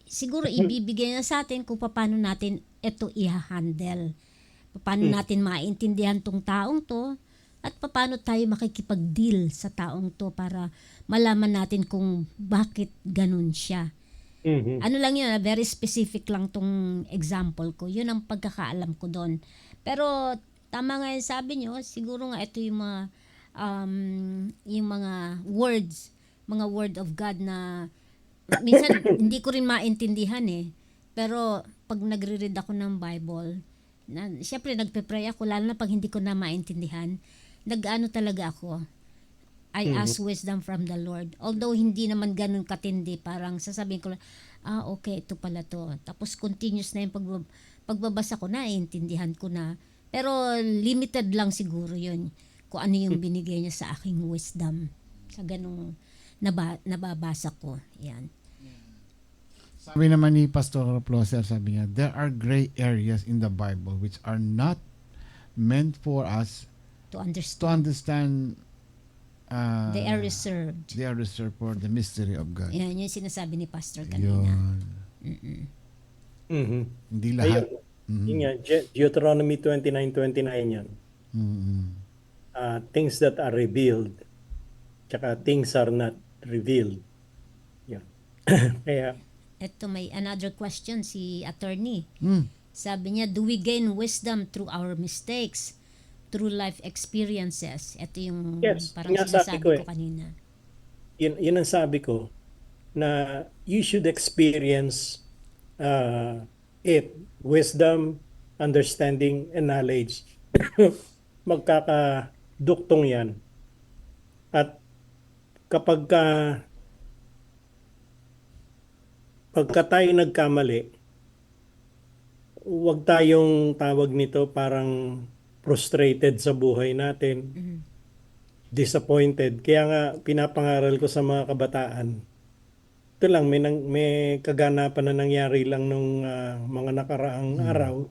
siguro ibibigay na sa atin kung paano natin ito i-handle. Paano natin maintindihan tong taong to, at paano tayo makikipag-deal sa taong to para malaman natin kung bakit ganun siya. Mhm. Ano lang yun, very specific lang tong example ko. Yun ang pagkakaalam ko doon. Pero tama nga yung sabi nyo, siguro nga ito yung mga words, mga word of God na minsan hindi ko rin maintindihan eh. Pero pag nagre-read ako ng Bible, syempre nagpe-pray ako, lalo na pag hindi ko na maintindihan, nag-ano talaga ako. I ask wisdom from the Lord. Although hindi naman ganun katindi, parang sasabihin ko lang, okay, ito pala to. Tapos continuous na yung pagbabasa ko na, intindihan ko na. Pero limited lang siguro yun kung ano yung binigay niya sa aking wisdom. Sa ganung nababasa ko. Yan. Sabi naman ni Pastor Ploser, sabi niya, there are gray areas in the Bible which are not meant for us To to understand. understand. They are reserved. They are reserved for the mystery of God. Yan, yung sinasabi ni Pastor kanina. Yun. Mhm. Hindi lahat. Ayun. Yun nga, Deuteronomy 29:29 yan. Mm-mm. Things that are revealed, tsaka things are not revealed. Yun. Kaya, Ito may another question si attorney. Mm. Sabi niya, do we gain wisdom through our mistakes? Through life experiences? Ito yung Yes, parang nga sabi sinasabi ko ko eh. kanina. yun ang sabi ko, na you should experience it. Wisdom, understanding, and knowledge. Magkakaduktong yan. At kapag pagka tayo nagkamali, huwag tayong tawag nito parang frustrated sa buhay natin, disappointed. Kaya nga pinapangaral ko sa mga kabataan. Ito lang, may kaganapan na nangyari lang nung mga nakaraang araw.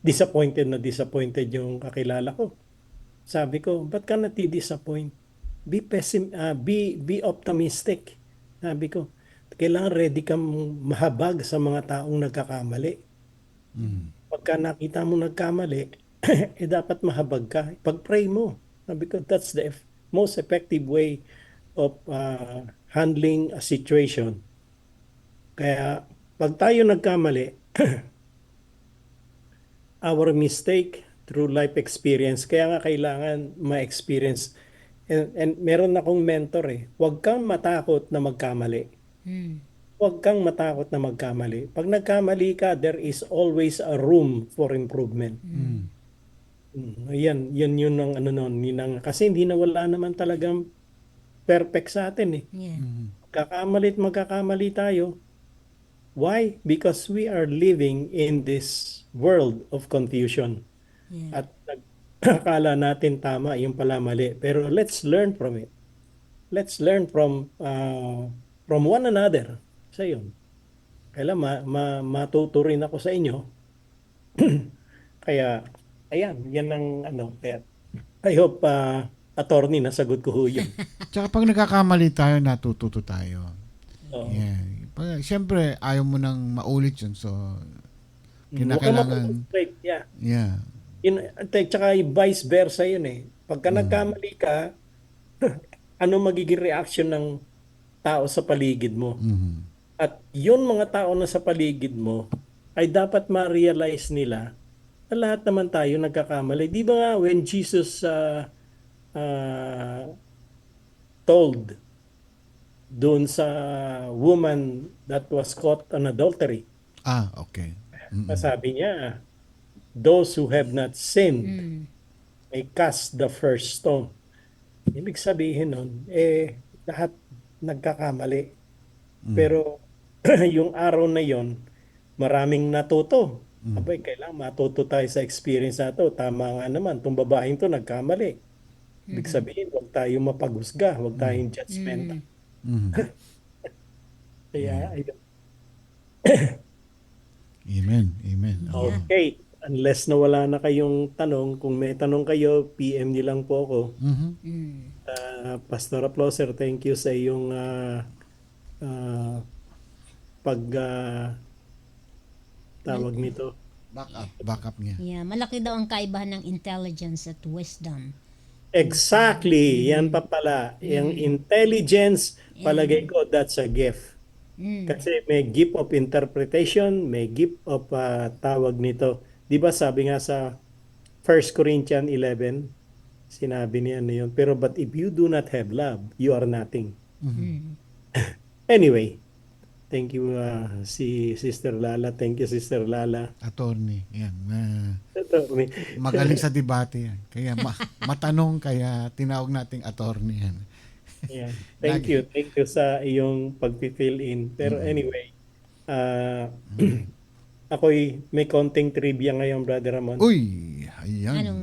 Disappointed na disappointed yung kakilala ko. Sabi ko, ba't ka nati-disappoint? Be optimistic. Sabi ko, kailangan ready kang mahabag sa mga taong nagkakamali. Pagka nakita mo nagkamali, dapat mahabag ka. Pag-pray mo. Sabi ko, that's the most effective way of handling a situation. Kaya, pag tayo nagkamali, our mistake through life experience, kaya nga kailangan ma-experience. And meron akong mentor eh, huwag kang matakot na magkamali. Huwag kang matakot na magkamali. Pag nagkamali ka, there is always a room for improvement. Yan yun ang ano nun. Kasi hindi na wala naman talagang perfect sa atin eh. Yeah. Magkakamali tayo. Why? Because we are living in this world of confusion. Yeah. At akala natin tama, yung pala mali. Pero let's learn from it. Let's learn from one another. Sa yun. Kailan matuto rin ako sa inyo. Kaya, ayan, yan ang ano. Kaya, I hope, attorney, nasagot ko ho yun. Tsaka pag nagkakamali tayo, natututo tayo. Oo. Yeah. Siyempre, ayaw mo nang maulit yun. So, Huwag kang kinakailangan. mag-frustrate. Yeah. Yeah. Tsaka vice versa yun eh. Pagka nagkamali ka, ano magiging reaction ng tao sa paligid mo? Mhm. At yun mga tao na sa paligid mo ay dapat ma-realize nila na lahat naman tayo nagkakamali. Di ba nga when Jesus told doon sa woman that was caught on adultery, Okay. sabi niya, those who have not sinned may cast the first stone. Ibig sabihin nun, lahat nagkakamali. Pero yung araw na yon, maraming natuto. Abay, kailangan matuto tayo sa experience na to. Tama nga naman, itong babaeng to nagkamali. Ibig sabihin, huwag tayong mapaghusga, huwag tayong judgmental. Mhm. Kaya, ayun. Amen. Amen. Okay. Unless na wala na kayong tanong, kung may tanong kayo, PM niyo lang po ako. Mhm. Pastor Applauser, thank you sa iyong pag tawag nito. Backup niya. Yeah, malaki daw ang kaibahan ng intelligence at wisdom. Exactly. Yan pa pala. Yung intelligence, palagay ko, that's a gift. Kasi may gift of interpretation, may gift of tawag nito. Di ba sabi nga sa 1 Corinthians 11, sinabi niya na yun. Pero but if you do not have love, you are nothing. Anyway, thank you si Sister Lala. Thank you Sister Lala. Attorney. Yan. Ito, Magaling sa debate yan. Kaya matanong, kaya tinawag nating attorney yan. yeah. Thank you sa iyong pag-fill in. Pero anyway, ako'y may konting trivia ngayon, Brother Ramon. Uy! Ayan. Anong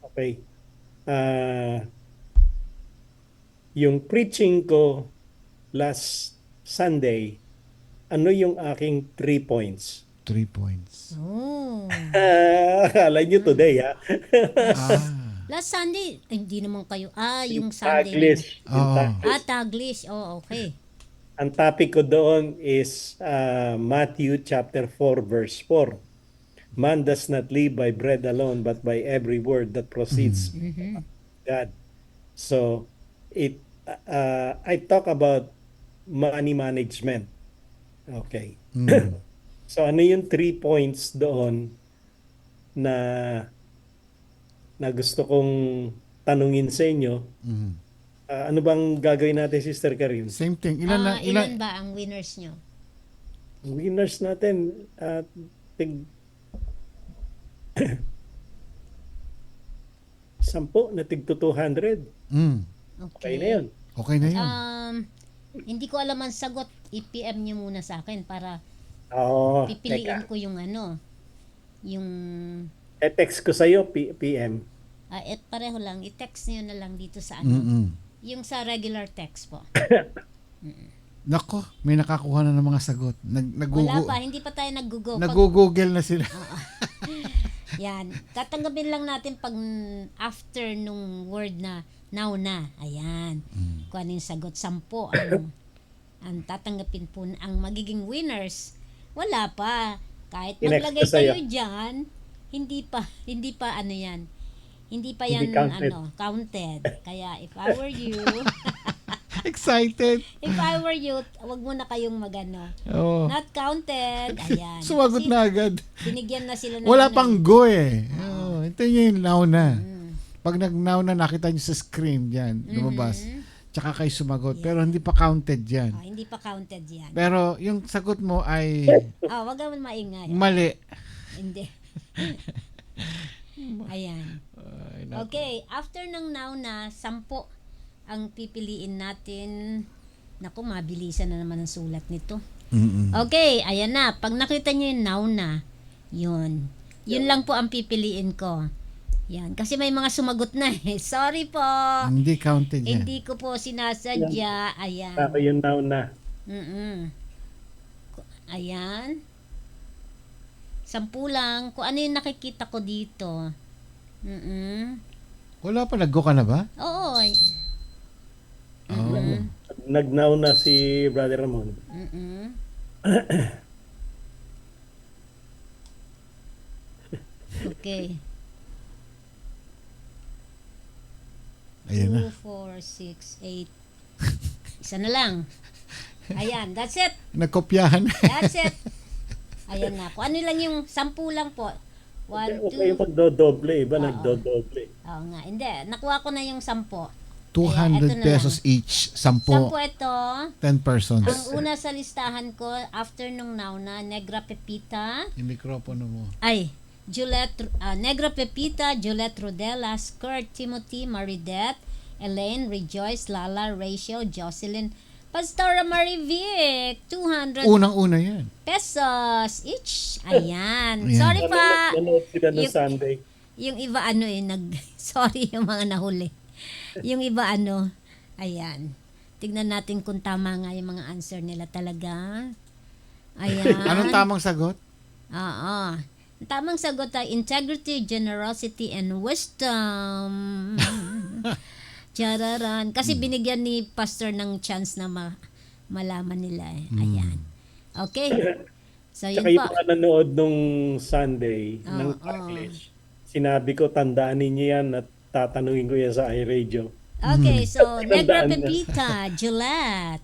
Okay. Yung preaching ko last Sunday, ano yung aking 3 points? 3 points. oh, Akala nyo today, ha? last Sunday, hindi naman kayo. Yung Sunday. Taglish. Yung Oo. Taglish. Taglish. Oh, okay. Ang topic ko doon is Matthew chapter 4 verse 4. Man does not live by bread alone, but by every word that proceeds from God. So, I talk about money management. Okay. So, ano yung 3 points doon na gusto kong tanungin sa inyo? Mhm. Ano bang gagawin natin, Sister Karin? Same thing. Ilan ba ang winners nyo? Winners natin, tig 10 na tig 200. Okay na yun. Okay na yan. Hindi ko alam ang sagot. I-PM nyo muna sa akin para Oo. pipiliin Teka. ko yung yung Text ko sa'yo, PM. pareho lang. I-text nyo na lang dito sa Mm-mm. yung sa regular text po. Nako, may nakakuha na ng mga sagot. Wala pa, hindi pa tayo nag-google. Nag-google na sila. Yan. Tatanggapin lang natin pag after nung word na now na. Ayan. Kung ano yung sagot. 10 ang tatanggapin po ang magiging winners. Wala pa. Kahit Tinext maglagay ko sa'yo. kayo dyan, hindi pa ano yan. Hindi pa Hindi yan counted. counted. Kaya if I were you, Excited. if I were you, wag mo na kayong Oh. not counted. Ayan. Sumagot Kasi na agad. binigyan na sila ng Wala pang go eh. Hintayin nyo yung now na. Pag nag-now na, nakita nyo sa screen dyan, lumabas. Tsaka kayo sumagot. Pero hindi pa counted dyan. hindi pa counted yan. Pero yung sagot mo ay Wag naman maingay. mali. Hindi. Ayan. Okay, after ng now na, 10 ang pipiliin natin. Naku, mabilisan na naman ang sulat nito. Okay, ayan na. Pag nakita nyo yung now na, yun lang po ang pipiliin ko. Yan. Kasi may mga sumagot na eh. Sorry po. Hindi counted yan. Hindi ko po sinasadya. Ayan. Ako yun now na. Ayan. 10 lang. Kung ano yung nakikita ko dito. Wala pa, nag-go ka na ba? Oo. Oh. Nag-now na si Brother Ramon. Okay. Ayan na. 2, 4, 6, 8. Isa na lang. Ayan, that's it. Nagkopyahan. That's it. Ayan na. Kung ano lang yung 10 lang po. 1, 2. Okay, magdodoble. Iba nagdodoble. Oo nga. Hindi. Nakuha ko na yung 10. 200 pesos each. 10. 10 ito. 10 persons. Ang una sa listahan ko, after nung now na, Negra Pepita. Yung mikropono mo. Negra Pepita, Juliet Rodela, Skirt, Timothy, Maridette, Elaine, Rejoice, Lala, Rachel, Jocelyn, Pastora Marivic, 200 Unang-una yan. pesos each. Ayan. Ayan. Sorry pa. Nanonood sila ng Yung- Sunday. Yung iba sorry yung mga nahuli. Yung iba ayan. Tignan natin kung tama nga yung mga answer nila talaga. Ayan. Anong tamang sagot? Oo. Ang tamang sagot ay integrity, generosity, and wisdom. Chararan. Kasi binigyan ni pastor ng chance na malaman nila eh. Ayan. Okay. So, yun Tsaka yung po. mga nanood nung Sunday ng Oo. English, sinabi ko, tandaan ninyo yan at tatanungin ko yan sa iRadio. Okay, so Negra Tandaan na. Pepita, Gillette.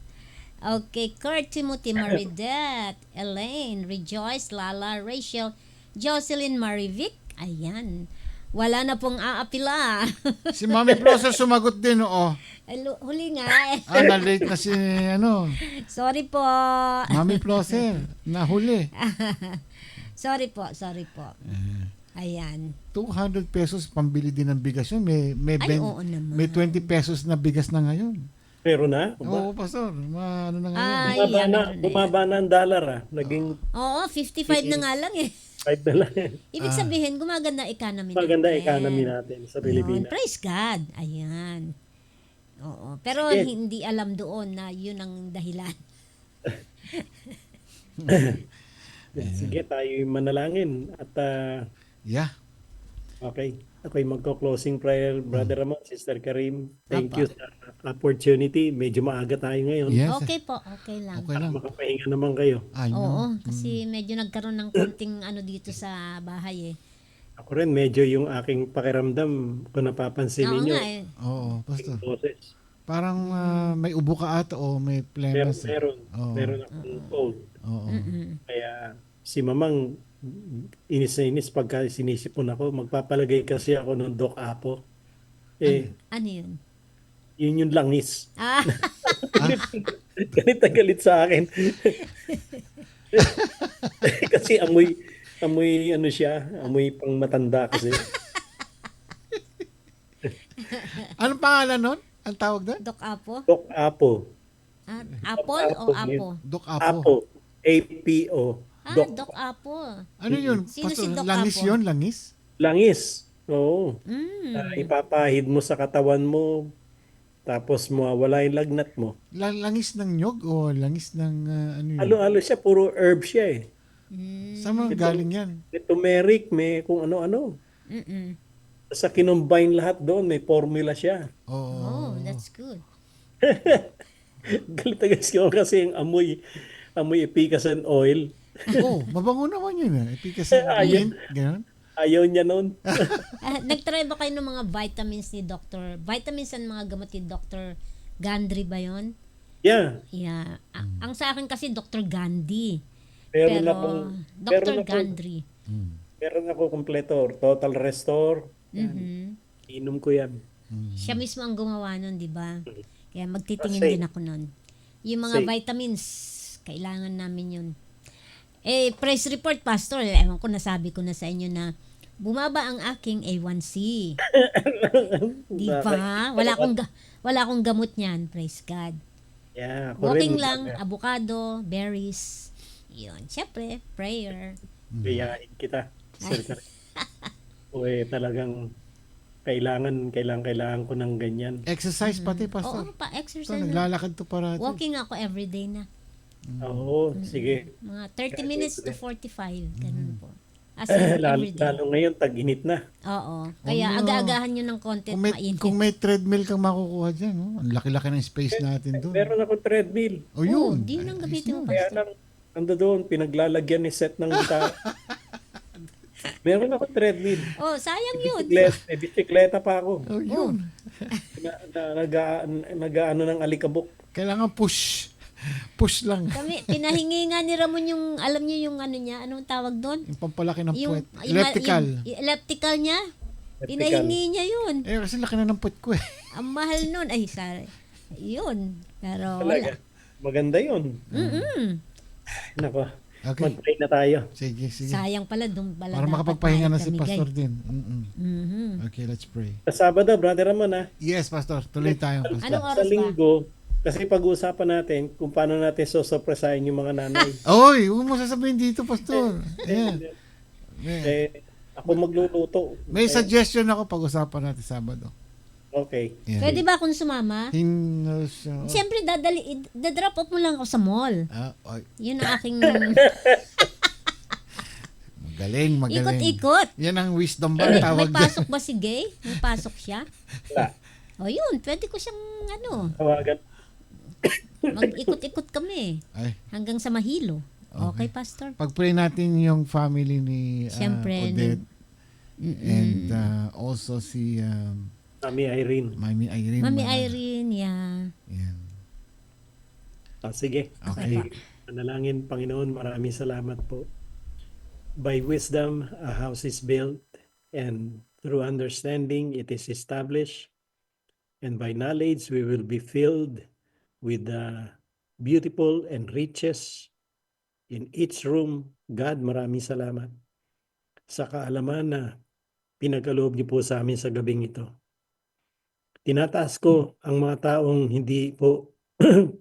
Okay, Kurt, Timothy, Maridet, Elaine, Rejoice, Lala, Rachel, Jocelyn, Marivic. Ayan. Wala na pong aapila. Si Mami Prosser sumagot din, oo. Huli nga eh. Na-late na si, Sorry po. Mami Prosser. Nahuli. Sorry po. Ayan. 200 pesos pambili din ng bigas yun. Ay, oo naman. may 20 pesos na bigas na ngayon. Pero na, Oo, Pastor. Ano na ngayon? Ay, bumaba yan, na, meron na yan. bumaba na ang dollar Oo, 55 na nga lang eh. 5 na lang. Ibig sabihin, gumaganda economy Maganda natin. economy natin sa Yun, Pilipinas. praise God. Ayan. Oo. Pero Sige. hindi alam doon na yun ang dahilan. Sige, tayo manalangin. At Yeah. okay, ako'y magko-closing prayer, Brother Ramon, Sister Karim. Thank Apa. you sa opportunity. Medyo maaga tayo ngayon. Yes. Okay po, okay lang. Okay lang. Makapahinga naman kayo. I know. Oo, kasi medyo nagkaroon ng konting dito sa bahay eh. Ako rin, medyo yung aking pakiramdam, kung napapansin Oo ninyo, nga eh. Oo, Pastor. boses. Parang may ubo ka ata o may phlegmas. Oo. Meron akong cold. Oo. Kaya si Mamang, inis na inis pagka sinisipon ako. Magpapalagay kasi ako ng Doc Apo. Ano yun? Yun yung langis. Ah, Galit na galit sa akin. Kasi amoy siya, amoy pang matanda kasi. Anong pangalan nun? Ang tawag doon? Doc Apo? Doc Apo. Apple o Apo? Doc Apo. Apo. A-P-O. Doc Apo. Ano yun? Sino si Pastor, Doc langis Apo? yun? Langis? Langis. Oo. Mm. Ipapahid mo sa katawan mo, tapos mawawala yung lagnat mo. Langis ng nyog o langis ng ano yun? Halo-halo siya, puro herb siya eh. Saan mo galing yan? May turmeric, may kung ano-ano. Mm-mm. Sa kinumbine lahat doon, may formula siya. Oo. Oh, that's good. Galit na guys ko kasi yung amoy efficacy oil. Oo, mabango naman yun eh. Epicas ng Ayun. mint, gano'n. Ayaw niya noon. Nagtry ba kayo ng mga vitamins ni Dr. Vitamins and mga gamot ni Dr. Gandhi ba yon? Yeah. Yeah. Ang sa akin kasi Dr. Gandhi. Meron Pero akong Dr. Gandhi. meron ako kompleto, Total Restore. Mhm. Inom ko yan. Siya mismo ang gumawa nun, di ba? Kaya magtitingin Safe. din ako nun. Yung mga Safe. vitamins, kailangan namin yun. Press report, Pastor. Ewan ko, nasabi ko na sa inyo na bumaba ang aking A1C. Di ba? Wala akong gamot niyan, praise God. Yeah, ako Walking rin. lang, avocado, berries. Yun. Siyempre, prayer. Biyahin kita. Sir. Uy, talagang kailangan ko ng ganyan. Exercise pati, Oo, Pastor. pa-exercise Ito, na. naglalakad to para. Walking ako everyday na. Oo, sige. Mga 30 minutes to 45. Ganun po. As in, lalo, everyday. lalo ngayon, tag-init na. Oo. Kaya no. aga-agahan nyo ng content mainit. Kung may treadmill kang makukuha dyan, no? Ang laki-laki ng space natin doon. Meron akong treadmill. O yun. di nang gamitin mo, Kaya Pastor. lang, ando doon, pinaglalagyan ni set ng gitara. Meron akong treadmill. Oh, sayang yun. May bisikleta pa ako. O yun. Nag-ano ng alikabok. Kailangan push. Push lang. Kami, pinahingi nga ni Ramon yung, alam niyo yung ano niya, anong tawag doon? Yung pampalaki ng puwet. yung- Elliptical. yung elliptical niya. Pinahingi niya yun. Kasi laki na ng puwet ko eh. Ang mahal nun. Ay, sorry. Yun. Pero Talaga. wala. Maganda yun. Mm-mm. Nako, Okay. mag-try na tayo. Sige, sige. Sayang pala, doon pala Para dapat makapagpahinga na si naipamigay. Pastor din. Mhm. Okay, let's pray. Sa Sabado, Brother Ramon, ha? Yes, Pastor. Tuloy tayo, Pastor. Anong Sa oras ba? linggo, Kasi pag-uusapan natin kung paano natin sosopresahin yung mga nanay. Oy, huwag mo sasabihin dito, Pastor. Ayan. Eh, ako magluluto. May suggestion ako pag-usapan natin Sabado. Okay. Ayan. Pwede ba akong sumama? Hinasya. Siyempre, dadrop off mo lang ako sa mall. Oy, Yun ang aking magaling. ikot-ikot. Yan ang wisdom ba ang May tawag pasok ba si Gay? May pasok siya? Wala. O yun, pwede ko siyang Tawagan. mag-ikot-ikot kami Ay, hanggang sa Mahilo. Okay, Okay. Pastor? pag-pray natin yung family ni Siyempre, Odette and also si Mami Irene. Mami Irene. Mami Irene, yeah. Yan. Sige. Okay. Panalangin, Panginoon, maraming salamat po. By wisdom, a house is built, and through understanding, it is established. And by knowledge, we will be filled with the beautiful and riches in each room. God, maraming salamat sa kaalaman na pinagkaloob niyo po sa amin sa gabing ito. Tinataas ko ang mga taong hindi po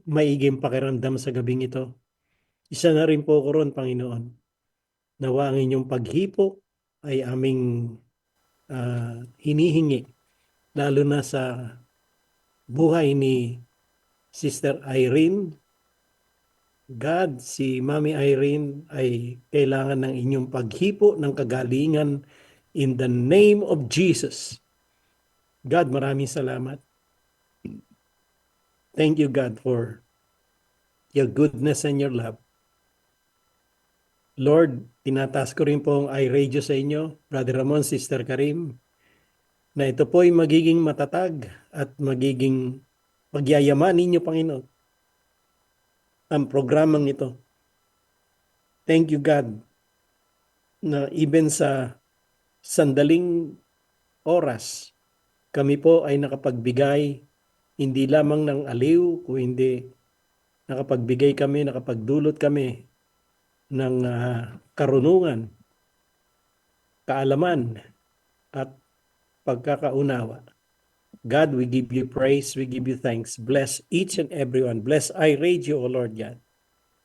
maiging pakiramdam sa gabing ito. Isa na rin po ko ron, Panginoon. Nawa ang inyong paghipok ay aming hinihingi, lalo na sa buhay ni Sister Irene. God, si Mami Irene ay kailangan ng inyong paghipo ng kagalingan in the name of Jesus. God, maraming salamat. Thank you, God, for your goodness and your love. Lord, tinataas ko rin po ang iRadio sa inyo, Brother Ramon, Sister Karim, na ito po ay magiging matatag at magiging pagyayaman ninyo, Panginoon, ang programang ito. Thank you, God, na even sa sandaling oras, kami po ay nakapagbigay hindi lamang ng aliw, kundi nakapagbigay kami, nakapagdulot kami ng karunungan, kaalaman, at pagkakaunawa. God, we give you praise, we give you thanks. Bless each and everyone. Bless iRadio, O Lord God.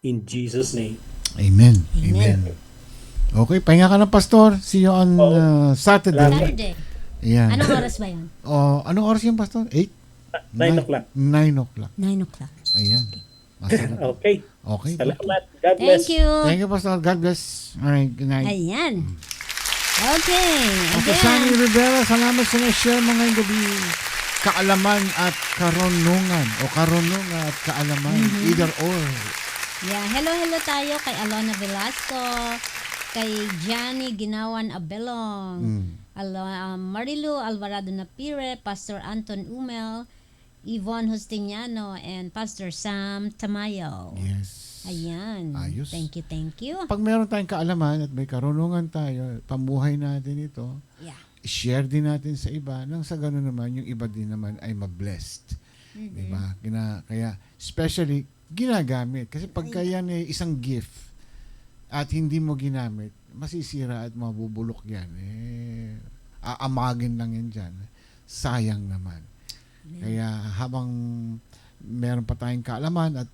In Jesus' name. Amen. Amen. Okay, pahinga ka na, Pastor. See you on Saturday. Saturday. Yan. Anong oras ba yan? Anong oras yung Pastor? 8? 9 o'clock. 9 o'clock. 9 o'clock. Ayan. Masarap. Okay. Okay. Salamat. God bless. Thank you. Thank you, Pastor. God bless. Alright, good night. Ayan. Okay. Pastor Sunny Rivera, salamat sa na-share mga ngayong gabi. Kaalaman at karunungan. O karunungan at kaalaman. Either or. Yeah, hello tayo kay Alona Velasco, kay Johnny Ginawan Abelong, Marilu Alvarado Napire, Pastor Anton Umel, Yvonne Justiniano, and Pastor Sam Tamayo. Yes. Ayan. Ayos. Thank you. Pag meron tayong kaalaman at may karunungan tayo, pamuhay natin ito, Yeah. share din natin sa iba, nang sa gano'n naman, yung iba din naman ay ma-blessed. Diba? Kaya, especially, ginagamit. Kasi pagka yan ay isang gift at hindi mo ginamit, masisira at mabubulok yan. Aamagin lang yan dyan. Sayang naman. Kaya habang meron pa tayong kaalaman at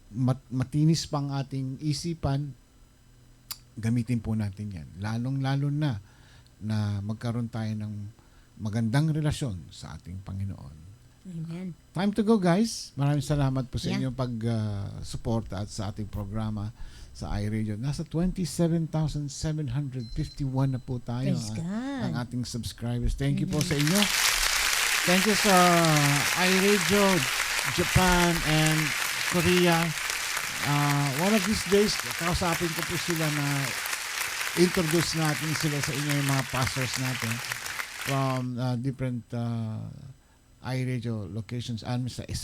matinis pang ating isipan, gamitin po natin yan. Lalong-lalo na magkaroon tayo ng magandang relasyon sa ating Panginoon. Amen. Time to go, guys. Maraming salamat po sa Yeah. inyong pag-suporta at sa ating programa sa iRadio. Nasa 27,751 na po tayo. Praise God. Ang ating subscribers. Thank you po sa inyo. Thank you sa iRadio Japan and Korea. One of these days, kausapin ko po sila na introduce natin sila sa inyo yung mga pastors natin from different iRadio locations sa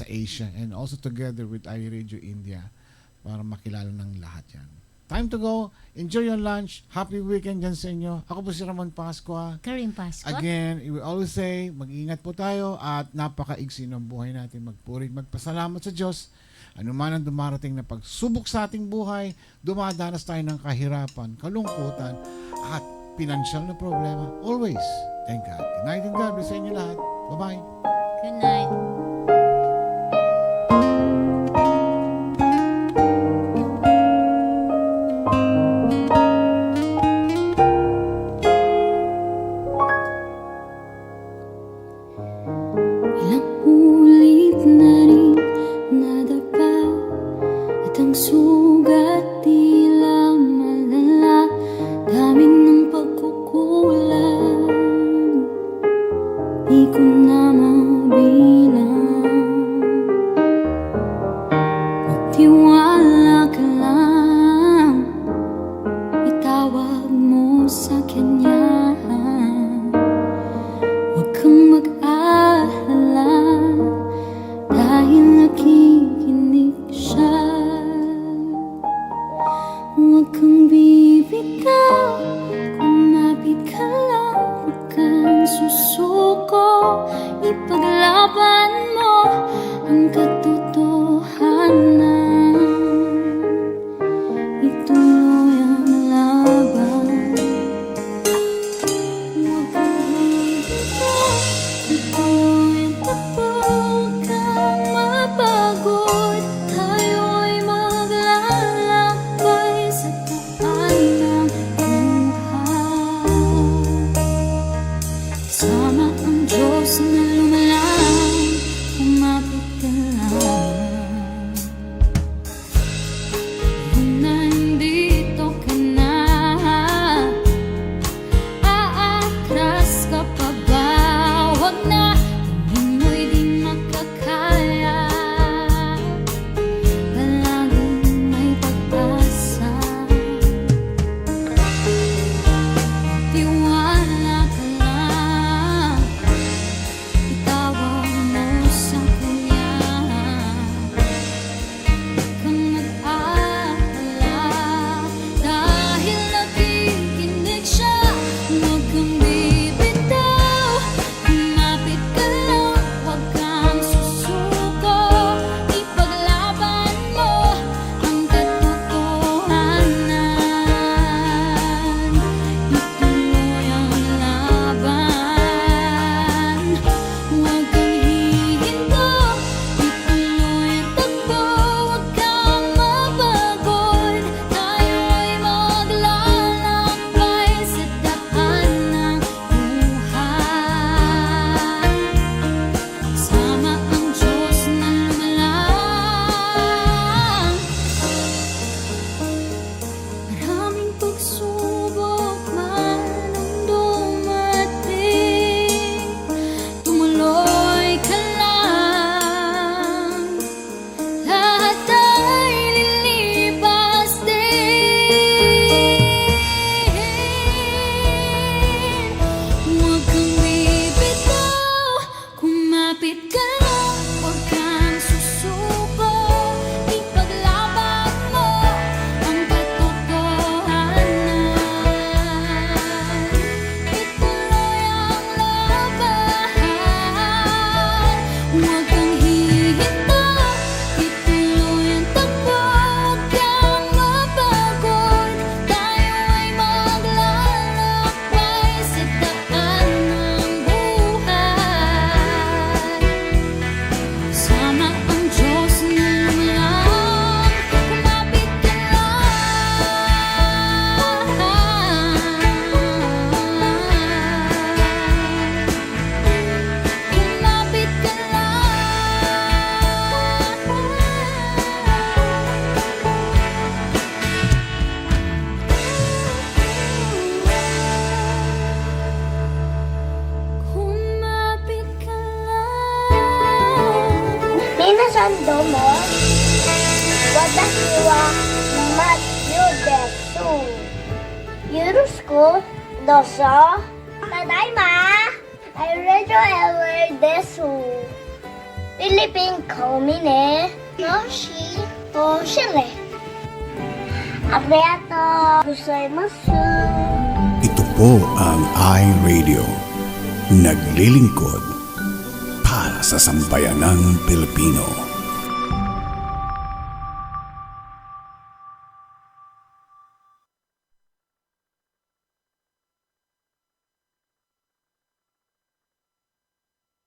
Asia and also together with iRadio India para makilala ng lahat yan. Time to go. Enjoy your lunch. Happy weekend dyan sa inyo. Ako po si Ramon Pascua. Karim Pascua. Again, we always say, mag-ingat po tayo at napaka-igsi ng buhay natin. Magpurig, magpasalamat sa Diyos. Ano man ang dumarating na pagsubok sa ating buhay, dumadanas tayo ng kahirapan, kalungkutan, at financial na problema. Always, thank God. Good night and God bless sa inyo lahat. Bye-bye. Good night. どうも私はマッチョですよろしくどうぞただいまI read your ever ですフィリピン顔見ねもしねありがとうございます Ito po ang iRadio. Naglilingkod para sa sambayanang Pilipino.